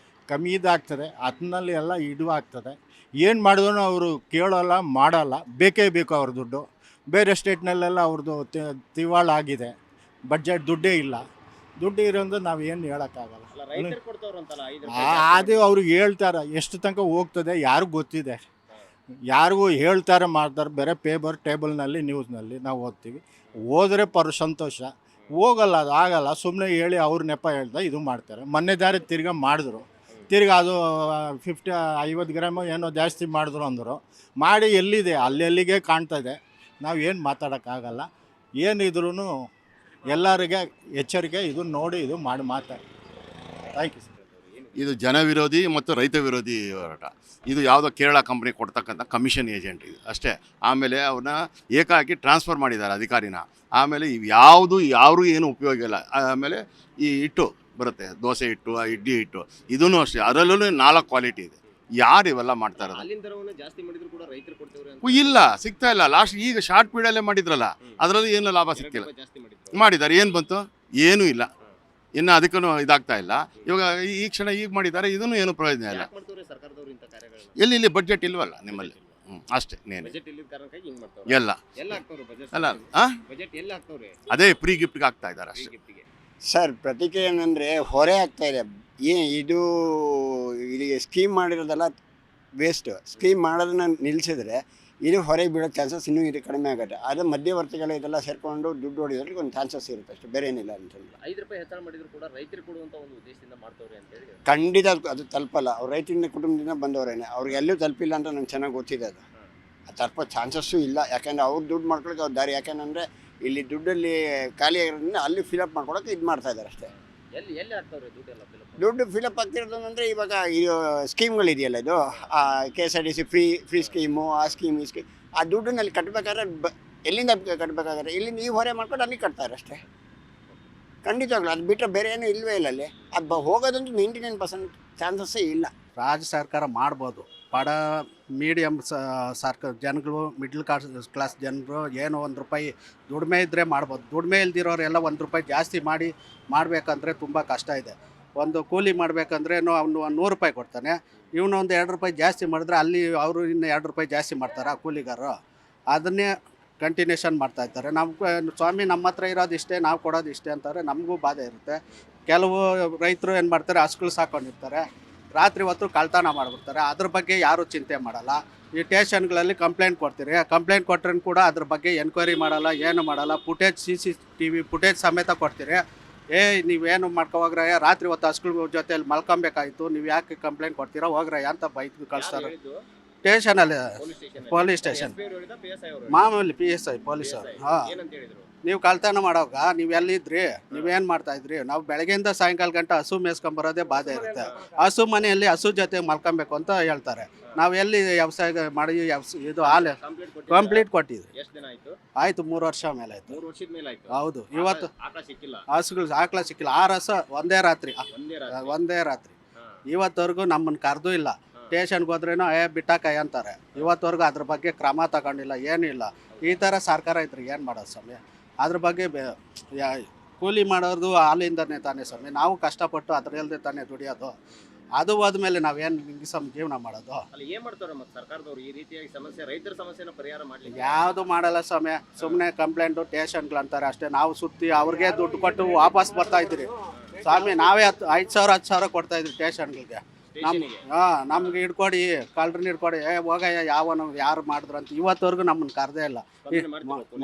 ಕಮ್ಮಿ ಇದಾಗ್ತದೆ ಅದನ್ನಲ್ಲಿ ಎಲ್ಲ ಇದು ಆಗ್ತದೆ. ಏನು ಮಾಡಿದ್ರು ಅವರು ಕೇಳೋಲ್ಲ, ಮಾಡಲ್ಲ, ಬೇಕೇ ಬೇಕು ಅವ್ರ ದುಡ್ಡು. ಬೇರೆ ಸ್ಟೇಟ್ನಲ್ಲೆಲ್ಲ ಅವ್ರದ್ದು ತಿವಾಳ ಆಗಿದೆ, ಬಡ್ಜೆಟ್ ದುಡ್ಡೇ ಇಲ್ಲ. ದುಡ್ಡು ಇರೋದು ನಾವು ಏನು ಹೇಳೋಕ್ಕಾಗಲ್ಲ. ರೈತರು ಕೊಡ್ತವ್ರಂತಲ್ಲ 5 ಅದು ಅವ್ರಿಗೆ ಹೇಳ್ತಾರೆ, ಎಷ್ಟು ತನಕ ಹೋಗ್ತದೆ ಯಾರಿಗೂ ಗೊತ್ತಿದೆ. ಯಾರಿಗೂ ಹೇಳ್ತಾರೆ, ಮಾಡ್ತಾರೆ. ಬೇರೆ ಪೇಪರ್ ಟೇಬಲ್ನಲ್ಲಿ ನ್ಯೂಸ್ನಲ್ಲಿ ನಾವು ಓದ್ತೀವಿ. ಹೋದರೆ ಸಂತೋಷ, ಹೋಗಲ್ಲ, ಅದು ಆಗಲ್ಲ. ಸುಮ್ಮನೆ ಹೇಳಿ ಅವ್ರ ನೆಪ ಹೇಳ್ದೆ ಇದು ಮಾಡ್ತಾರೆ. ಮೊನ್ನೆ ತಿರ್ಗಾ ಮಾಡಿದ್ರು, ತಿರ್ಗಾ ಅದು 50 ಗ್ರಾಮು ಏನೋ ಜಾಸ್ತಿ ಮಾಡಿದ್ರು ಅಂದರು. ಮಾಡಿ ಎಲ್ಲಿದೆ ಅಲ್ಲೆಲ್ಲಿಗೆ ಕಾಣ್ತಾ ಇದೆ. ನಾವು ಏನು ಮಾತಾಡೋಕ್ಕಾಗಲ್ಲ. ಏನಿದ್ರೂ ಎಲ್ಲರಿಗೆ ಎಚ್ಚರಿಕೆ, ಇದು ನೋಡಿ ಇದು ಮಾಡಿ ಮಾತಾಡಿ. Thank you sir. ಇದು ಜನ ವಿರೋಧಿ ಮತ್ತು ರೈತ ವಿರೋಧಿ ಹೋರಾಟ. ಇದು ಯಾವುದೋ ಕೇರಳ ಕಂಪ್ನಿ ಕೊಡ್ತಕ್ಕಂಥ ಕಮಿಷನ್ ಏಜೆಂಟ್ ಇದು ಅಷ್ಟೇ. ಆಮೇಲೆ ಅವ್ರನ್ನ ಏಕಾಏಕಿ ಟ್ರಾನ್ಸ್ಫರ್ ಮಾಡಿದ್ದಾರೆ ಅಧಿಕಾರಿನ. ಆಮೇಲೆ ಇವು ಯಾರು ಏನು ಉಪಯೋಗ ಇಲ್ಲ. ಆಮೇಲೆ ಈ ಹಿಟ್ಟು ಬರುತ್ತೆ, ದೋಸೆ ಹಿಟ್ಟು, ಇಡ್ಲಿ ಹಿಟ್ಟು, ಇದೂ ಅಷ್ಟೇ. ಅದರಲ್ಲೂ 4 ಕ್ವಾಲಿಟಿ ಇದೆ. ಯಾರು ಇವೆಲ್ಲ ಮಾಡ್ತಾ ಇರೋದು? ಹಾಲಿನ ದರವನ್ನು ಜಾಸ್ತಿ ಮಾಡಿದ್ರು ಕೂಡ ರೈತರು ಕೊಡ್ತವ್ರೆ ಅಂತ. ಇಲ್ಲ, ಸಿಗ್ತಾ ಇಲ್ಲ. ಲಾಸ್ಟ್ ಈಗ ಶಾರ್ಟ್ ಪೀರಿಯಡಲ್ಲೇ ಮಾಡಿದ್ರಲ್ಲ, ಅದರಲ್ಲಿ ಏನು ಲಾಭ ಸಿಗ್ತಿಲ್ಲ. ಜಾಸ್ತಿ ಮಾಡಿದ್ದಾರೆ, ಏನು ಬಂತು? ಏನೂ ಇಲ್ಲ. ಇನ್ನು ಅದಕ್ಕೂ ಇದಾಗ್ತಾ ಇಲ್ಲ. ಇವಾಗ ಈ ಕ್ಷಣ ಈಗ ಮಾಡಿದ್ದಾರೆ, ಇದೂ ಏನು ಪ್ರಯೋಜನ ಇಲ್ಲ. ಸರ್ಕಾರದವರು ಇಂಥ ಕಾರ್ಯಗಳನ್ನ ಎಲ್ಲಿ ಬಡ್ಜೆಟ್ ಇಲ್ವಲ್ಲ ನಿಮ್ಮಲ್ಲಿ? ಅಷ್ಟೇ ನೇನು ಬಜೆಟ್ ಇಲ್ಲದ ಕಾರಣಕ್ಕಾಗಿ ಹಿಂಗ್ ಮಾಡ್ತಾರೆ. ಎಲ್ಲ ಹಾಕ್ತವ್ರೆ ಬಜೆಟ್? ಅಲ್ಲ, ಬಜೆಟ್ ಎಲ್ಲ ಹಾಕ್ತವ್ರೆ? ಅದೇ ಪ್ರೀ ಗಿಫ್ಟ್ಗೆ ಆಗ್ತಾ ಇದ್ದಾರೆ ಅಷ್ಟೇ. ಗಿಫ್ಟಿಗೆ ಸರ್, ಪ್ರತಿಕ್ರಿಯೆ ಏನಂದರೆ ಹೊರೆ ಆಗ್ತಾ ಇದೆ. ಇದು ಸ್ಕೀಮ್ ಮಾಡಿರೋದೆಲ್ಲ ವೇಸ್ಟ್. ಸ್ಕೀಮ್ ಮಾಡೋದನ್ನ ನಿಲ್ಲಿಸಿದ್ರೆ ಇದು ಹೊರಗೆ ಬೀಳೋ ಚಾನ್ಸಸ್ ಇನ್ನೂ ಇದು ಕಡಿಮೆ ಆಗುತ್ತೆ. ಅದು ಮಧ್ಯವರ್ತಿಗಳು ಇದೆಲ್ಲ ಸೇರಿಕೊಂಡು ದುಡ್ಡು ಹೊಡಿಯೋದ್ರಿಗೆ ಒಂದು ಚಾನ್ಸಸ್ ಇರುತ್ತೆ ಅಷ್ಟೇ, ಬೇರೆ ಏನಿಲ್ಲ ಅಂತಂದ್ರೆ. 5 ರೂಪಾಯಿ ಹೆಚ್ಚಳ ಮಾಡಿದ್ರು ಕೂಡ ರೈತರು ಕೊಡುವಂತ ಒಂದು ಉದ್ದೇಶದಿಂದ ಮಾಡ್ತವ್ರೆ ಅಂತ ಹೇಳಿ. ಖಂಡಿತ ಅದು ತಲುಪಲ್ಲ. ಅವ್ರು ರೈತರಿಂದ ಕುಟುಂಬದಿಂದ ಬಂದವರೇನೆ, ಅವ್ರಿಗೆ ಎಲ್ಲೂ ತಲುಪಿಲ್ಲ ಅಂತ ನಂಗೆ ಚೆನ್ನಾಗಿ ಗೊತ್ತಿದೆ. ಅದು ತಲುಪೋ ಚಾನ್ಸಸ್ಸು ಇಲ್ಲ. ಯಾಕೆಂದರೆ ಅವ್ರು ದುಡ್ಡು ಮಾಡ್ಕೊಳ್ಳೋಕೆ ಅವ್ರ ದಾರಿ. ಯಾಕೆಂದರೆ ಇಲ್ಲಿ ದುಡ್ಡಲ್ಲಿ ಖಾಲಿ ಆಗಿರೋದ್ರಿಂದ ಅಲ್ಲಿ ಫಿಲಪ್ ಮಾಡ್ಕೊಳಕ್ಕೆ ಇದು ಮಾಡ್ತಾ ಇದ್ದಾರೆ ಅಷ್ಟೇ. ಎಲ್ಲಿ ಹಾಕ್ತವ್ರೆ ದುಡ್ಡೆಲ್ಲ? ದುಡ್ಡು ಫಿಲಪ್ ಆಗ್ತಿರೋದು ಅಂದರೆ ಇವಾಗ ಈ ಸ್ಕೀಮ್ಗಳಿದೆಯಲ್ಲ, ಇದು KSRTC ಫ್ರೀ ಸ್ಕೀಮು, ಆ ಸ್ಕೀಮ್ ಈ ಸ್ಕೀಮ್, ಆ ದುಡ್ಡನ್ನಲ್ಲಿ ಕಟ್ಟಬೇಕಾದ್ರೆ ಎಲ್ಲಿಂದ ಕಟ್ಟಬೇಕಾದ್ರೆ ಇಲ್ಲಿಂದ ಈ ಹೊರೆ ಮಾಡ್ಕೊಂಡು ಅಲ್ಲಿ ಕಟ್ತಾರೆ ಅಷ್ಟೇ. ಖಂಡಿತವಾಗ್ಲು ಅದು ಬಿಟ್ಟರೆ ಬೇರೆ ಏನೂ ಇಲ್ಲವೇ ಇಲ್ಲ ಅಲ್ಲಿ. ಅದು ಹೋಗೋದಂತೂ 99% ಚಾನ್ಸಸ್ಸೇ ಇಲ್ಲ. ರಾಜ್ಯ ಸರ್ಕಾರ ಮಾಡ್ಬೋದು. ಬಡ ಮೀಡಿಯಮ್ ಸರ್ಕಾರ ಜನಗಳು, ಮಿಡ್ಲ್ ಕ್ಲಾಸ್ ಜನರು ಏನೋ 1 ರೂಪಾಯಿ ದುಡಿಮೆ ಇದ್ದರೆ ಮಾಡ್ಬೋದು. ದುಡಿಮೆ ಇಲ್ದಿರೋರೆಲ್ಲ 1 ರೂಪಾಯಿ ಜಾಸ್ತಿ ಮಾಡಬೇಕಂದ್ರೆ ತುಂಬ ಕಷ್ಟ ಇದೆ. ಒಂದು ಕೂಲಿ ಮಾಡಬೇಕಂದ್ರೆ ಅವನು 100 ರೂಪಾಯಿ ಕೊಡ್ತಾನೆ, ಇವನು ಒಂದು 2 ರೂಪಾಯಿ ಜಾಸ್ತಿ ಮಾಡಿದ್ರೆ ಅಲ್ಲಿ ಅವರು ಇನ್ನು 2 ರೂಪಾಯಿ ಜಾಸ್ತಿ ಮಾಡ್ತಾರೆ ಆ ಕೂಲಿಗಾರರು. ಅದನ್ನೇ ಕಂಟಿನ್ಯೂಷನ್ ಮಾಡ್ತಾಯಿರ್ತಾರೆ. ಸ್ವಾಮಿ ನಮ್ಮ ಹತ್ರ ಇರೋದು ಇಷ್ಟೇ, ನಾವು ಕೊಡೋದು ಇಷ್ಟೇ ಅಂತಾರೆ. ನಮಗೂ ಬಾಧೆ ಇರುತ್ತೆ. ಕೆಲವು ರೈತರು ಏನು ಮಾಡ್ತಾರೆ, ಹಸುಗಳು ಸಾಕೊಂಡಿರ್ತಾರೆ, ರಾತ್ರಿ ಹೊತ್ತು ಕಳ್ತನ ಮಾಡಿಬಿಡ್ತಾರೆ. ಅದ್ರ ಬಗ್ಗೆ ಯಾರೂ ಚಿಂತೆ ಮಾಡಲ್ಲ. ಈ ಸ್ಟೇಷನ್ಗಳಲ್ಲಿ ಕಂಪ್ಲೇಂಟ್ ಕೊಡ್ತೀರಿ, ಕಂಪ್ಲೇಂಟ್ ಕೊಟ್ಟರೆ ಕೂಡ ಅದ್ರ ಬಗ್ಗೆ ಎನ್ಕ್ವೈರಿ ಮಾಡಲ್ಲ, ಏನು ಮಾಡಲ್ಲ. ಫುಟೇಜ್ CCTV ಫುಟೇಜ್ ಸಮೇತ ಕೊಡ್ತೀರಿ. ನೀವೇನು ಮಾಡ್ಕೋಗ್ರಯ್ಯ, ರಾತ್ರಿ ಹೊತ್ತು ಹಸುಗಳ ಜೊತೆಯಲ್ಲಿ ಮಲ್ಕೊಬೇಕಾಯ್ತು, ನೀವು ಯಾಕೆ ಕಂಪ್ಲೇಂಟ್ ಕೊಡ್ತೀರಾ, ಹೋಗ್ರಯ್ಯ ಅಂತ ಬೈದು ಕಳಿಸ್ತಾರೆ ಸ್ಟೇಷನಲ್ಲಿ. ಪೊಲೀಸ್ ಸ್ಟೇಷನ್ ಮಾಮೂಲಿ PSI ಪೊಲೀಸರು. ನೀವು ಕಳ್ತನ ಮಾಡೋವಾಗ ನೀವು ಎಲ್ಲಿದ್ರಿ, ನೀವೇನು ಮಾಡ್ತಾಯಿದ್ರಿ? ನಾವು ಬೆಳಗ್ಗೆಯಿಂದ ಸಾಯಂಕಾಲ ಗಂಟೆ ಹಸು ಮೇಯ್ಸ್ಕೊಂಬರೋದೇ ಬಾಧೆ ಇರುತ್ತೆ. ಹಸು ಮನೆಯಲ್ಲಿ ಹಸು ಜೊತೆ ಮಲ್ಕೊಬೇಕು ಅಂತ ಹೇಳ್ತಾರೆ. ನಾವು ಎಲ್ಲಿ ವ್ಯವಸಾಯ ಮಾಡಿ ಇದು ಹಾಲು ಕಂಪ್ಲೀಟ್ ಕೊಟ್ಟಿದ್ವಿ. ಆಯಿತು 3 ವರ್ಷ ಮೇಲೆ ಆಯಿತು. 3 ವರ್ಷದ ಮೇಲೆ ಆಯ್ತು. ಹೌದು. ಇವತ್ತು ಆಕಳ ಸಿಕ್ಕಿಲ್ಲ, ಹಸುಗಳು ಆಕಳ ಸಿಕ್ಕಿಲ್ಲ. 6 ಹಸು ಒಂದೇ ರಾತ್ರಿ. ಇವತ್ತವರೆಗೂ ನಮ್ಮನ್ನು ಕರೆದೂ ಇಲ್ಲ. ಸ್ಟೇಷನ್ಗೆ ಹೋದ್ರೇನೋ ಬಿಟ್ಟಾಕಯ್ಯ ಅಂತಾರೆ. ಇವತ್ತವರೆಗೂ ಅದ್ರ ಬಗ್ಗೆ ಕ್ರಮ ತಗೊಂಡಿಲ್ಲ, ಏನೂ ಇಲ್ಲ. ಈ ಥರ ಸರ್ಕಾರ ಇದ್ರೆ ಏನು ಮಾಡೋದು ಸ್ವಾಮಿ? ಅದ್ರ ಬಗ್ಗೆ ಕೂಲಿ ಮಾಡೋದು ಹಾಲಿಂದನೇ ತಾನೇ ಸ್ವಾಮಿ. ನಾವು ಕಷ್ಟಪಟ್ಟು ಅದರಲ್ಲದೆ ತಾನೇ ದುಡಿಯೋದು. ಅದು ಹೋದ್ಮೇಲೆ ನಾವೇನು ಜೀವನ ಮಾಡೋದು? ಅಲ್ಲಿ ಏನ್ ಮಾಡ್ತಾರೆ ಮತ್ತೆ ಸರ್ಕಾರದವ್ರು ಈ ರೀತಿಯಾಗಿ ಸಮಸ್ಯೆ, ರೈತರ ಸಮಸ್ಯೆನ ಪರಿಹಾರ ಮಾಡ್ಲಿಕ್ಕೆ? ಯಾವುದು ಮಾಡಲ್ಲ ಸ್ವಾಮಿ. ಸುಮ್ಮನೆ ಕಂಪ್ಲೇಂಟು ಸ್ಟೇಷನ್ಗಳು ಅಂತಾರೆ ಅಷ್ಟೇ. ನಾವು ಸುತ್ತಿ ಅವ್ರಿಗೆ ದುಡ್ಡು ಕೊಟ್ಟು ವಾಪಸ್ ಬರ್ತಾ ಇದ್ದೀರಿ ಸ್ವಾಮಿ. ನಾವೇ 5,000 10,000 ಕೊಡ್ತಾ ಇದ್ವಿ ಸ್ಟೇಷನ್ಗಳಿಗೆ. ನಮ್ಗೆ ಹಿಡ್ಕೊಡಿ, ಕಳ್ಳರನ್ನ ಹಿಡ್ಕೊಡಿ, ಹೋಗಯ್ಯ ಯಾವನು ಯಾರು ಮಾಡಿದ್ರು ಅಂತ ಇವತ್ತವರೆಗೂ ನಮ್ಮನ್ನು ಕರೆದೇ ಇಲ್ಲ,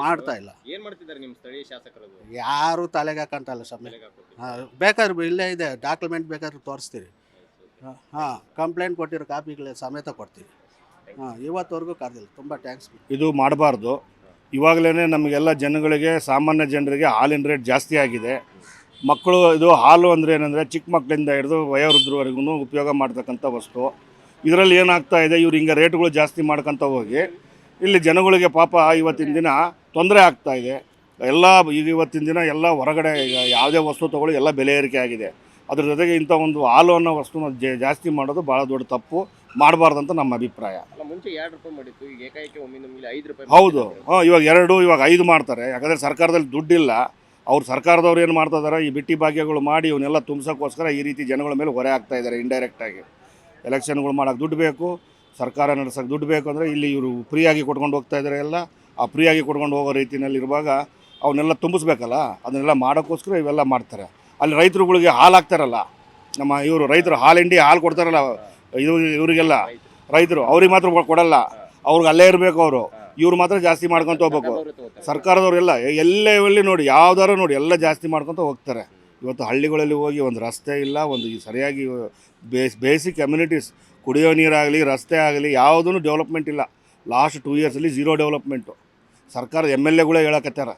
ಮಾಡ್ತಾ ಇಲ್ಲ. ಏನ್ ಮಾಡ್ತಿದ್ದಾರೆ ನಿಮ್ಮ ಸ್ಥಳೀಯ ಶಾಸಕರು? ಯಾರು ತಲೆಗೆ ಹಾಕಂತಲ್ಲ ಸ್ವಾಮಿ. ಬೇಕಾದ್ರೆ ಇಲ್ಲೇ ಇದೆ ಡಾಕ್ಯುಮೆಂಟ್, ಬೇಕಾದ್ರೆ ತೋರಿಸ್ತೀರಿ. ಕಂಪ್ಲೇಂಟ್ ಕೊಟ್ಟಿರೋ ಕಾಪಿಗಳ ಸಮೇತ ಕೊಡ್ತೀವಿ. ಇವತ್ತವರೆಗೂ ಕರೆದಿಲ್ಲ. ತುಂಬ ಟ್ಯಾಂಕ್ಸ್. ಇದು ಮಾಡಬಾರ್ದು. ಇವಾಗಲೇ ನಮಗೆಲ್ಲ ಜನಗಳಿಗೆ, ಸಾಮಾನ್ಯ ಜನರಿಗೆ ಹಾಲಿನ ರೇಟ್ ಜಾಸ್ತಿ ಆಗಿದೆ. ಮಕ್ಕಳು ಇದು ಹಾಲು ಅಂದರೆ ಏನಂದರೆ ಚಿಕ್ಕ ಮಕ್ಕಳಿಂದ ಹಿಡಿದು ವಯೋವೃದ್ಧರವರೆಗೂ ಉಪಯೋಗ ಮಾಡ್ತಕ್ಕಂಥ ವಸ್ತು. ಇದರಲ್ಲಿ ಏನಾಗ್ತಾ ಇದೆ, ಇವ್ರು ಹಿಂಗೆ ರೇಟ್ಗಳು ಜಾಸ್ತಿ ಮಾಡ್ಕೊತ ಹೋಗಿ ಇಲ್ಲಿ ಜನಗಳಿಗೆ ಪಾಪ ಇವತ್ತಿನ ದಿನ ತೊಂದರೆ ಆಗ್ತಾ ಇದೆ. ಎಲ್ಲ ಈಗ ಇವತ್ತಿನ ದಿನ ಎಲ್ಲ ಹೊರಗಡೆ ಯಾವುದೇ ವಸ್ತು ತೊಗೊಳ್ಳಿ ಎಲ್ಲ ಬೆಲೆ ಏರಿಕೆ ಆಗಿದೆ. ಅದ್ರ ಜೊತೆಗೆ ಇಂಥ ಒಂದು ಹಾಲು ಅನ್ನೋ ವಸ್ತುನ ಜಾಸ್ತಿ ಮಾಡೋದು ಭಾಳ ದೊಡ್ಡ ತಪ್ಪು, ಮಾಡಬಾರ್ದಂತ ನಮ್ಮ ಅಭಿಪ್ರಾಯ. ಮುಂಚೆ 2 ರೂಪಾಯಿ ಮಾಡಿತ್ತು, ಈಗ ಏಕಾಏಕಿ ಒಮ್ಮಿಂದ 5 ರೂಪಾಯಿ. ಹೌದು, ಇವಾಗ 2, ಇವಾಗ 5 ಮಾಡ್ತಾರೆ. ಯಾಕಂದರೆ ಸರ್ಕಾರದಲ್ಲಿ ದುಡ್ಡಿಲ್ಲ. ಅವ್ರು ಸರ್ಕಾರದವ್ರು ಏನು ಮಾಡ್ತಾ ಇದ್ದಾರೆ, ಈ ಬಿಟ್ಟಿ ಭಾಗ್ಯಗಳು ಮಾಡಿ ಇವನ್ನೆಲ್ಲ ತುಂಬಿಸೋಕ್ಕೋಸ್ಕರ ಈ ರೀತಿ ಜನಗಳ ಮೇಲೆ ಹೊರೆ ಆಗ್ತಾ ಇದ್ದಾರೆ ಇಂಡೈರೆಕ್ಟಾಗಿ. ಎಲೆಕ್ಷನ್ಗಳು ಮಾಡೋಕ್ಕೆ ದುಡ್ಡು ಬೇಕು, ಸರ್ಕಾರ ನಡೆಸೋಕ್ಕೆ ದುಡ್ಡು ಬೇಕು ಅಂದರೆ ಇಲ್ಲಿ ಇವರು ಫ್ರೀಯಾಗಿ ಕೊಟ್ಕೊಂಡು ಹೋಗ್ತಾ ಇದ್ದಾರೆ. ಎಲ್ಲ ಆ ಫ್ರೀಯಾಗಿ ಕೊಟ್ಕೊಂಡು ಹೋಗೋ ರೀತಿಯಲ್ಲಿ ಇರುವಾಗ ಅವನ್ನೆಲ್ಲ ತುಂಬಿಸ್ಬೇಕಲ್ಲ, ಅದನ್ನೆಲ್ಲ ಮಾಡೋಕ್ಕೋಸ್ಕರ ಇವೆಲ್ಲ ಮಾಡ್ತಾರೆ. ಅಲ್ಲಿ ರೈತರುಗಳಿಗೆ ಹಾಲು ಹಾಕ್ತಾರಲ್ಲ, ನಮ್ಮ ಇವರು ರೈತರು ಹಾಲು ಕೊಡ್ತಾರಲ್ಲ, ಇವರಿಗೆಲ್ಲ ರೈತರು ಅವ್ರಿಗೆ ಮಾತ್ರ ಕೊಡಲ್ಲ, ಅವ್ರಿಗೆ ಅಲ್ಲೇ ಇರಬೇಕು ಅವರು. ಇವ್ರು ಮಾತ್ರ ಜಾಸ್ತಿ ಮಾಡ್ಕೊತ ಹೋಗ್ಬೇಕು. ಸರ್ಕಾರದವರೆಲ್ಲ ಎಲ್ಲೇ ನೋಡಿ ಯಾವ್ದಾರು ನೋಡಿ ಎಲ್ಲ ಜಾಸ್ತಿ ಮಾಡ್ಕೊತ ಹೋಗ್ತಾರೆ. ಇವತ್ತು ಹಳ್ಳಿಗಳಲ್ಲಿ ಹೋಗಿ ಒಂದು ರಸ್ತೆ ಇಲ್ಲ, ಒಂದು ಸರಿಯಾಗಿ ಬೇಸಿಕ್ ಕಮ್ಯುನಿಟೀಸ್, ಕುಡಿಯೋ ನೀರಾಗಲಿ ರಸ್ತೆ ಆಗಲಿ ಯಾವುದೂ ಡೆವಲಪ್ಮೆಂಟ್ ಇಲ್ಲ. Last 2 ಇಯರ್ಸಲ್ಲಿ 0 development. ಸರ್ಕಾರದ MLAಗಳೇ ಹೇಳಕತ್ತಾರ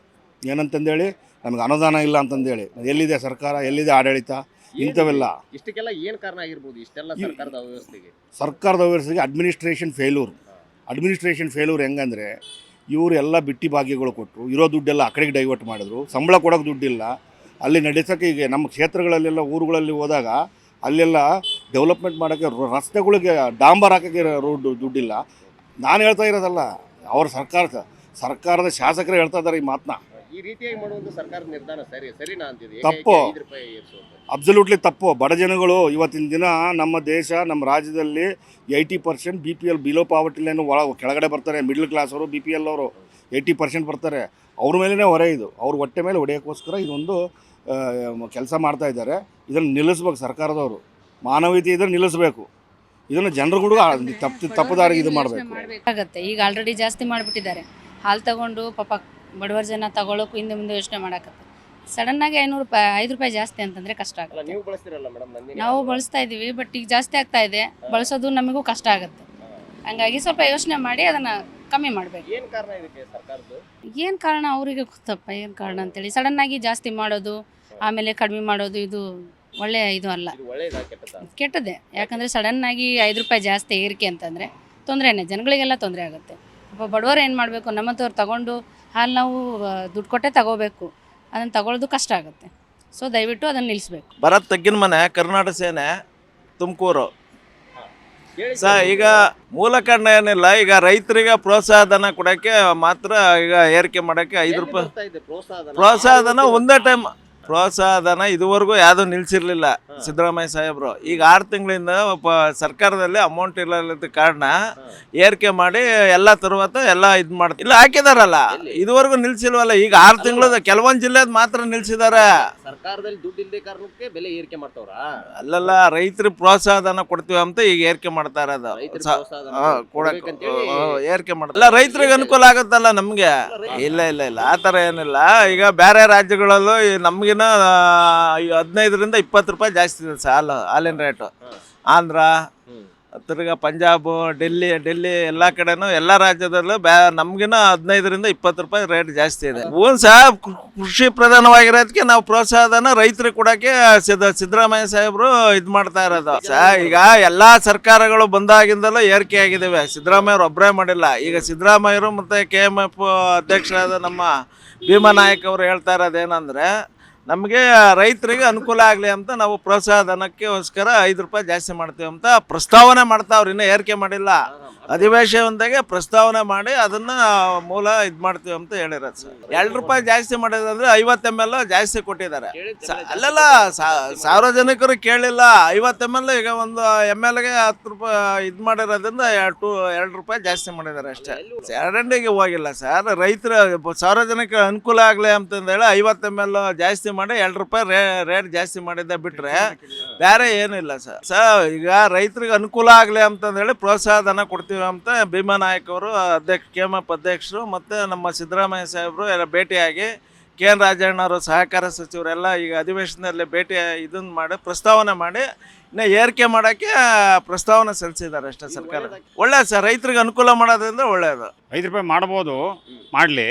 ಏನಂತಂದೇಳಿ, ನಮಗೆ ಅನುದಾನ ಇಲ್ಲ ಅಂತಂದೇಳಿ. ಎಲ್ಲಿದೆ ಸರ್ಕಾರ, ಎಲ್ಲಿದೆ ಆಡಳಿತ? ಇಂಥವೆಲ್ಲ ಇಷ್ಟಕ್ಕೆಲ್ಲ ಏನು ಕಾರಣ ಆಗಿರ್ಬೋದು? ಇಷ್ಟೆಲ್ಲ ಸರ್ಕಾರದ ವ್ಯವಸ್ಥೆಗೆ ಅಡ್ಮಿನಿಸ್ಟ್ರೇಷನ್ ಫೇಲ್ಯೂರ್ ಹೆಂಗಂದರೆ, ಇವರು ಎಲ್ಲ ಬಿಟ್ಟಿ ಭಾಗ್ಯಗಳು ಕೊಟ್ಟರು, ಇರೋ ದುಡ್ಡೆಲ್ಲ ಆ ಕಡೆಗೆ ಡೈವರ್ಟ್ ಮಾಡಿದ್ರು. ಸಂಬಳ ಕೊಡೋಕೆ ದುಡ್ಡಿಲ್ಲ. ಅಲ್ಲಿ ನಡೆಸೋಕ್ಕೆ ಈಗ ನಮ್ಮ ಕ್ಷೇತ್ರಗಳಲ್ಲೆಲ್ಲ ಊರುಗಳಲ್ಲಿ ಹೋದಾಗ ಅಲ್ಲೆಲ್ಲ ಡೆವಲಪ್ಮೆಂಟ್ ಮಾಡೋಕ್ಕೆ ರಸ್ತೆಗಳಿಗೆ ಡಾಂಬರ್ ಹಾಕೋಕ್ಕೆ ದುಡ್ಡಿಲ್ಲ. ನಾನು ಹೇಳ್ತಾ ಇರೋದಲ್ಲ, ಅವ್ರ ಸರ್ಕಾರದ ಶಾಸಕರು ಹೇಳ್ತಾ ಇದ್ದಾರೆ ಈ ಮಾತನ್ನ. ಈ ರೀತಿಯಾಗಿ ಮಾಡುವಂತ ಸರ್ಕಾರದ ನಿರ್ಧಾರ ಸರಿನಾ ಅಂತಿದೆ? ತಪ್ಪು, ಅಬ್ಸಲ್ಯೂಟ್ಲಿ ತಪ್ಪು. ಬಡ ಜನಗಳು ಇವತ್ತಿನ ದಿನ ನಮ್ಮ ದೇಶ, ನಮ್ಮ ರಾಜ್ಯದಲ್ಲಿ 80% BPL ಬಿಲೋ ಪಾವರ್ಟಿ ಲೈನ್ ಕೆಳಗಡೆ ಬರ್ತಾರೆ. ಮಿಡ್ಲ್ ಕ್ಲಾಸ್ ಅವರು, BPL ಅವರು 80% ಬರ್ತಾರೆ. ಅವ್ರ ಮೇಲೇ ಹೊರೆ ಇದು. ಅವ್ರ ಹೊಟ್ಟೆ ಮೇಲೆ ಹೊಡೆಯೋಕ್ಕೋಸ್ಕರ ಇದೊಂದು ಕೆಲಸ ಮಾಡ್ತಾ ಇದ್ದಾರೆ. ಇದನ್ನು ನಿಲ್ಲಿಸ್ಬೇಕು ಸರ್ಕಾರದವರು. ಮಾನವೀಯತೆ ಇದ್ರೆ ನಿಲ್ಲಿಸಬೇಕು. ಇದನ್ನು ಜನರುಗಳು ತಪ್ಪು ದಾರಿಗೆ ಇದು ಮಾಡಬೇಕು ಆಗುತ್ತೆ. ಈಗ ಆಲ್ರೆಡಿ ಜಾಸ್ತಿ ಮಾಡಿಬಿಟ್ಟಿದ್ದಾರೆ. ಹಾಲು ತಗೊಂಡು ಪಾಪ ಬಡವರ ಜನ ತಗೊಳ್ಳೋಕ್ಕೂ ಹಿಂದೆ ಮುಂದೆ ಯೋಚನೆ ಮಾಡಕತ್ತೆ. ಸಡನ್ನಾಗಿ 5 ರೂಪಾಯಿ ಜಾಸ್ತಿ ಅಂತಂದರೆ ಕಷ್ಟ ಆಗುತ್ತೆ. ನೀವು ಬಳಸ್ತಿರಲ್ಲ ಮೇಡಮ್? ನಾವು ಬಳಸ್ತಾ ಇದ್ದೀವಿ, ಬಟ್ ಈಗ ಜಾಸ್ತಿ ಆಗ್ತಾ ಇದೆ. ಬಳಸೋದು ನಮಗೂ ಕಷ್ಟ ಆಗುತ್ತೆ. ಹಂಗಾಗಿ ಸ್ವಲ್ಪ ಯೋಚನೆ ಮಾಡಿ ಅದನ್ನು ಕಮ್ಮಿ ಮಾಡಬೇಕು. ಏನು ಕಾರಣ ಇದಕ್ಕೆ ಸರ್ಕಾರದ್ದು? ಏನು ಕಾರಣ ಅವರಿಗೆ ಗೊತ್ತಪ್ಪ, ಏನು ಕಾರಣ ಅಂತೇಳಿ. ಸಡನ್ನಾಗಿ ಜಾಸ್ತಿ ಮಾಡೋದು, ಆಮೇಲೆ ಕಡಿಮೆ ಮಾಡೋದು, ಇದು ಒಳ್ಳೆಯ ಇದು ಅಲ್ಲ, ಕೆಟ್ಟದ್ದೇ. ಯಾಕಂದರೆ ಸಡನ್ನಾಗಿ 5 ರೂಪಾಯಿ ಜಾಸ್ತಿ ಏರಿಕೆ ಅಂತಂದರೆ ತೊಂದರೆನೇ, ಜನಗಳಿಗೆಲ್ಲ ತೊಂದರೆ ಆಗುತ್ತೆ. ಬಡವರು ಏನು ಮಾಡಬೇಕು, ನಮ್ಮಂಥವ್ರು ತಗೊಂಡು ಹಾಲು ನಾವು ದುಡ್ಡು ಕೊಟ್ಟೆ ತಗೋಬೇಕು. ಅದನ್ನು ತಗೊಳ್ಳೋದು ಕಷ್ಟ ಆಗುತ್ತೆ. ಸೊ ದಯವಿಟ್ಟು ಅದನ್ನು ನಿಲ್ಲಿಸ್ಬೇಕು. ಭರತ್ ತಗ್ಗಿನ ಮನೆ, ಕರ್ನಾಟಕ ಸೇನೆ, ತುಮಕೂರು. ಈಗ ಮೂಲ ಕಾರಣ ಏನಿಲ್ಲ. ಈಗ ರೈತರಿಗೆ ಪ್ರೋತ್ಸಾಹ ಧನ ಕೊಡೋಕ್ಕೆ ಮಾತ್ರ ಈಗ ಏರಿಕೆ ಮಾಡೋಕ್ಕೆ 5 ರೂಪಾಯಿ ಪ್ರೋತ್ಸಾಹ ಧನ ಒಂದೇ ಟೈಮ್. ಪ್ರೋತ್ಸಾಹ ಧನ ಇದುವರೆಗೂ ಯಾವುದೂ ನಿಲ್ಸಿರ್ಲಿಲ್ಲ ಸಿದ್ದರಾಮಯ್ಯ ಸಾಹೇಬರು. ಈಗ 6 ತಿಂಗಳಿಂದ ಸರ್ಕಾರದಲ್ಲಿ ಅಮೌಂಟ್ ಇಲ್ಲದ ಕಾರಣ ಏರಿಕೆ ಮಾಡಿ ಎಲ್ಲ ತರುవాత ಎಲ್ಲ ಇದು ಮಾಡ್ತಾರೆ. ಇಲ್ಲ ಹಾಕಿದಾರಲ್ಲ, ಇದುವರೆಗೂ ನಿಲ್ಸಿಲ್ವಲ್ಲ. ಈಗ 6 ತಿಂಗಳದ ಕೆಲವೊಂದು ಜಿಲ್ಲೆದ್ ಮಾತ್ರ ನಿಲ್ಸಿದ್ದಾರೆ. ಸರ್ಕಾರದಲ್ಲಿ ದುಡ್ಡು ಇಲ್ಲದೆ ಕಾರಣಕ್ಕೆ ಬೆಲೆ ಏರಿಕೆ ಮಾಡ್ತಾವ್ರ? ಅಲ್ಲಲ್ಲ, ರೈತರಿಗೆ ಪ್ರೋತ್ಸಾಹ ಧನ ಕೊಡ್ತೀವಿ ಅಂತ ಈಗ ಏರಿಕೆ ಮಾಡ್ತಾ ಇರೋದು. ಏರಿಕೆ ಮಾಡ್ತಾರೆ, ರೈತರಿಗೆ ಅನುಕೂಲ ಆಗುತ್ತಲ್ಲ ನಮ್ಗೆ. ಇಲ್ಲ ಇಲ್ಲ ಇಲ್ಲ, ಆ ಥರ ಏನಿಲ್ಲ. ಈಗ ಬೇರೆ ರಾಜ್ಯಗಳಲ್ಲೂ ನಮ್ಗಿನ 15ರಿಂದ 20 ರೂಪಾಯಿ ಜಾಸ್ತಿ ಇದೆ ಹಾಲಿನ ರೇಟು. ಆಂಧ್ರ, ತಿರ್ಗಾ ಪಂಜಾಬ್, ಡೆಲ್ಲಿ ಎಲ್ಲ ಕಡೆನೂ ಎಲ್ಲ ರಾಜ್ಯದಲ್ಲೂ ನಮ್ಗಿನ 15ರಿಂದ 20 ರೂಪಾಯಿ ರೇಟ್ ಜಾಸ್ತಿ ಇದೆ. ಕೃಷಿ ಪ್ರಧಾನವಾಗಿರೋದಕ್ಕೆ ನಾವು ಪ್ರೋತ್ಸಾಹನ ರೈತರಿಗೆ ಕೊಡೋಕ್ಕೆ ಸಿದ್ದರಾಮಯ್ಯ ಸಾಹೇಬರು ಇದು ಮಾಡ್ತಾ ಇರೋದು. ಈಗ ಎಲ್ಲ ಸರ್ಕಾರಗಳು ಬಂದಾಗಿಂದಲೂ ಏರಿಕೆ ಆಗಿದ್ದಾವೆ. ಸಿದ್ದರಾಮಯ್ಯವ್ರು ಒಬ್ಬರೇ ಮಾಡಿಲ್ಲ. ಈಗ ಸಿದ್ದರಾಮಯ್ಯರು ಮತ್ತು KMF ಅಧ್ಯಕ್ಷರಾದ ನಮ್ಮ ಭೀಮಾ ನಾಯಕ್ ಅವರು ಹೇಳ್ತಾ ಇರೋದೇನೆಂದರೆ, ನಮಗೆ ರೈತರಿಗೆ ಅನುಕೂಲ ಆಗಲಿ ಅಂತ ನಾವು ಪ್ರೋತ್ಸಾಹ ಧನಕ್ಕೋಸ್ಕರ 5 ರೂಪಾಯಿ ಜಾಸ್ತಿ ಮಾಡ್ತೀವಿ ಅಂತ ಪ್ರಸ್ತಾವನೆ ಮಾಡ್ತಾವ್ರು, ಇನ್ನೂ ಏರಿಕೆ ಮಾಡಿಲ್ಲ. ಅಧಿವೇಶನದಾಗೆ ಪ್ರಸ್ತಾವನೆ ಮಾಡಿ ಅದನ್ನು ಮೂಲ ಇದು ಮಾಡ್ತೀವಿ ಅಂತ ಹೇಳಿರೋದು ಸರ್. 2 ರೂಪಾಯಿ ಜಾಸ್ತಿ ಮಾಡಿದ್ರೆ 50 ml ಜಾಸ್ತಿ ಕೊಟ್ಟಿದ್ದಾರೆ. ಅಲ್ಲೆಲ್ಲ ಸಾರ್ವಜನಿಕರು ಕೇಳಿಲ್ಲ. 50 ml ಈಗ ಒಂದು MLಗೆ 10 ರೂಪಾಯಿ ಇದು ಮಾಡಿರೋದ್ರಿಂದ 2 ರೂಪಾಯಿ ಜಾಸ್ತಿ ಮಾಡಿದ್ದಾರೆ ಅಷ್ಟೇ. ಚರಂಡಿಗೆ ಹೋಗಿಲ್ಲ ಸರ್. ರೈತರ ಸಾರ್ವಜನಿಕ ಅನುಕೂಲ ಆಗಲಿ ಅಂತಂದೇಳಿ 50 ml ಜಾಸ್ತಿ ಮಾಡಿ 2 ರೂಪಾಯಿ ರೇಟ್ ಜಾಸ್ತಿ ಮಾಡಿದ್ದೆ ಬಿಟ್ಟರೆ ಬೇರೆ ಏನಿಲ್ಲ ಸರ್. ಈಗ ರೈತರಿಗೆ ಅನುಕೂಲ ಆಗಲಿ ಅಂತಂದೇಳಿ ಪ್ರೋತ್ಸಾಹ ಧನ ಕೊಡ್ತೀವಿ ಅಂತ ಭೀಮಾ ನಾಯಕ್ ಅವರು KMF ಅಧ್ಯಕ್ಷರು ಮತ್ತು ನಮ್ಮ ಸಿದ್ದರಾಮಯ್ಯ ಸಾಹೇಬರು ಎಲ್ಲ ಭೇಟಿಯಾಗಿ KN ರಾಜಣ್ಣವರು ಸಹಕಾರ ಸಚಿವರೆಲ್ಲ ಈಗ ಅಧಿವೇಶನದಲ್ಲಿ ಭೇಟಿ ಇದನ್ನು ಮಾಡಿ ಪ್ರಸ್ತಾವನೆ ಮಾಡಿ ಇನ್ನು ಏರಿಕೆ ಮಾಡೋಕ್ಕೆ ಪ್ರಸ್ತಾವನೆ ಸಲ್ಲಿಸಿದ್ದಾರೆ ಅಷ್ಟೇ ಸರ್ಕಾರ. ಒಳ್ಳೆಯದು ಸರ್, ರೈತರಿಗೆ ಅನುಕೂಲ ಮಾಡೋದ್ರಿಂದ ಒಳ್ಳೆಯದು. 5 ರೂಪಾಯಿ ಮಾಡ್ಬೋದು, ಮಾಡಲಿ,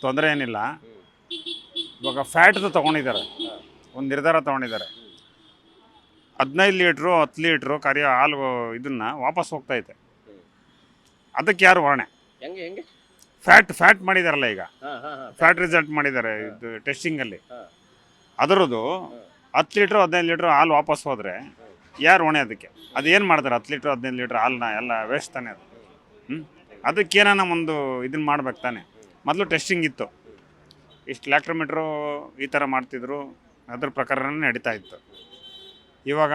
ತೊಂದರೆ ಏನಿಲ್ಲ. ಇವಾಗ ಫ್ಯಾಟ್ದು ತೊಗೊಂಡಿದ್ದಾರೆ, ಒಂದು ನಿರ್ಧಾರ ತೊಗೊಂಡಿದ್ದಾರೆ. 15 ಲೀಟ್ರು 10 ಲೀಟ್ರು ಕರಿಯೋ ಹಾಲು ಇದನ್ನು ವಾಪಸ್ ಹೋಗ್ತೈತೆ. ಅದಕ್ಕೆ ಯಾರು ಹೊಣೆ? ಹೆಂಗೆ ಫ್ಯಾಟ್ ಮಾಡಿದಾರಲ್ಲ ಈಗ, ಫ್ಯಾಟ್ ರಿಸಲ್ಟ್ ಮಾಡಿದ್ದಾರೆ ಇದು ಟೆಸ್ಟಿಂಗಲ್ಲಿ. ಅದರದ್ದು 10 ಲೀಟ್ರು 15 ಲೀಟ್ರು ಹಾಲು ವಾಪಸ್ ಹೋದರೆ ಯಾರು ಹೊಣೆ ಅದಕ್ಕೆ? ಅದು ಏನು ಮಾಡ್ತಾರೆ? 10 ಲೀಟ್ರು 15 ಲೀಟ್ರ್ ಹಾಲನ್ನ ಎಲ್ಲ ವೇಸ್ಟ್ ತಾನೆ ಅದು. ಅದಕ್ಕೇನ ಒಂದು ಇದನ್ನು ಮಾಡ್ಬೇಕು ತಾನೆ. ಮೊದಲು ಟೆಸ್ಟಿಂಗ್ ಇತ್ತು, ಇಷ್ಟು ಲ್ಯಾಕ್ಟ್ರೋಮೀಟ್ರು ಈ ಥರ ಮಾಡ್ತಿದ್ರು, ಅದ್ರ ಪ್ರಕಾರನೇ ನಡೀತಾ ಇತ್ತು. ಇವಾಗ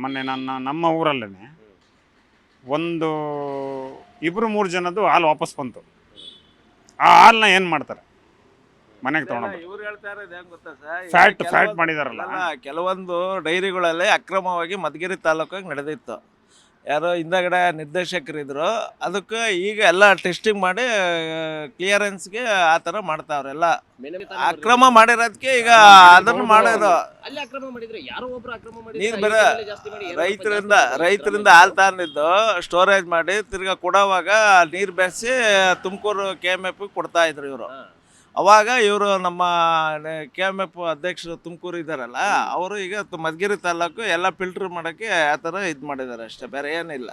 ಮೊನ್ನೆ ನಮ್ಮ ಊರಲ್ಲೇ 2-3 ಜನದ್ದು ಹಾಲು ವಾಪಸ್ ಬಂತು. ಆ ಹಾಲನ್ನ ಏನು ಮಾಡ್ತಾರೆ? ಮನೆಗೆ ತೊಗೊಂಡು ಇವ್ರು ಹೇಳ್ತಾ ಇರೋದು ಹೆಂಗೆ ಗೊತ್ತಾ ಸರ್, ಫ್ಯಾಟ್ ಮಾಡಿದಾರಲ್ಲ, ಕೆಲವೊಂದು ಡೈರಿಗಳಲ್ಲಿ ಅಕ್ರಮವಾಗಿ ಮಧುಗಿರಿ ತಾಲೂಕಾಗಿ ನಡೆದಿತ್ತು. ಯಾರೋ ಹಿಂದಗಡೆ ನಿರ್ದೇಶಕರಿದ್ರು, ಅದಕ್ಕೆ ಈಗ ಎಲ್ಲ ಟೆಸ್ಟಿಂಗ್ ಮಾಡಿ ಕ್ಲಿಯರೆನ್ಸ್ಗೆ ಆ ಥರ ಮಾಡ್ತಾವ್ರೆ. ಎಲ್ಲ ಅಕ್ರಮ ಮಾಡಿರೋದಕ್ಕೆ ಈಗ ಅದನ್ನು ಮಾಡೋದು. ಅಲ್ಲಿ ಅಕ್ರಮ ಮಾಡಿದ್ರೆ ಯಾರೋ ಒಬ್ರು ಅಕ್ರಮ ನೀರು ಬೇರೆ ರೈತರಿಂದ ಹಾಲು ತಂದಿದ್ದು ಸ್ಟೋರೇಜ್ ಮಾಡಿ ತಿರ್ಗಾ ಕೊಡೋವಾಗ ನೀರು ಬೆರೆಸಿ ತುಮಕೂರು KMF ಕೊಡ್ತಾ ಇದ್ರು ಇವರು. ಅವಾಗ ಇವರು ನಮ್ಮ KMF ಅಧ್ಯಕ್ಷರು ತುಮಕೂರು ಇದ್ದಾರಲ್ಲ, ಅವರು ಈಗ ಮಧುಗಿರಿ ತಾಲೂಕು ಎಲ್ಲ ಫಿಲ್ಟರ್ ಮಾಡೋಕ್ಕೆ ಆ ಥರ ಇದು ಮಾಡಿದ್ದಾರೆ ಅಷ್ಟೇ, ಬೇರೆ ಏನಿಲ್ಲ.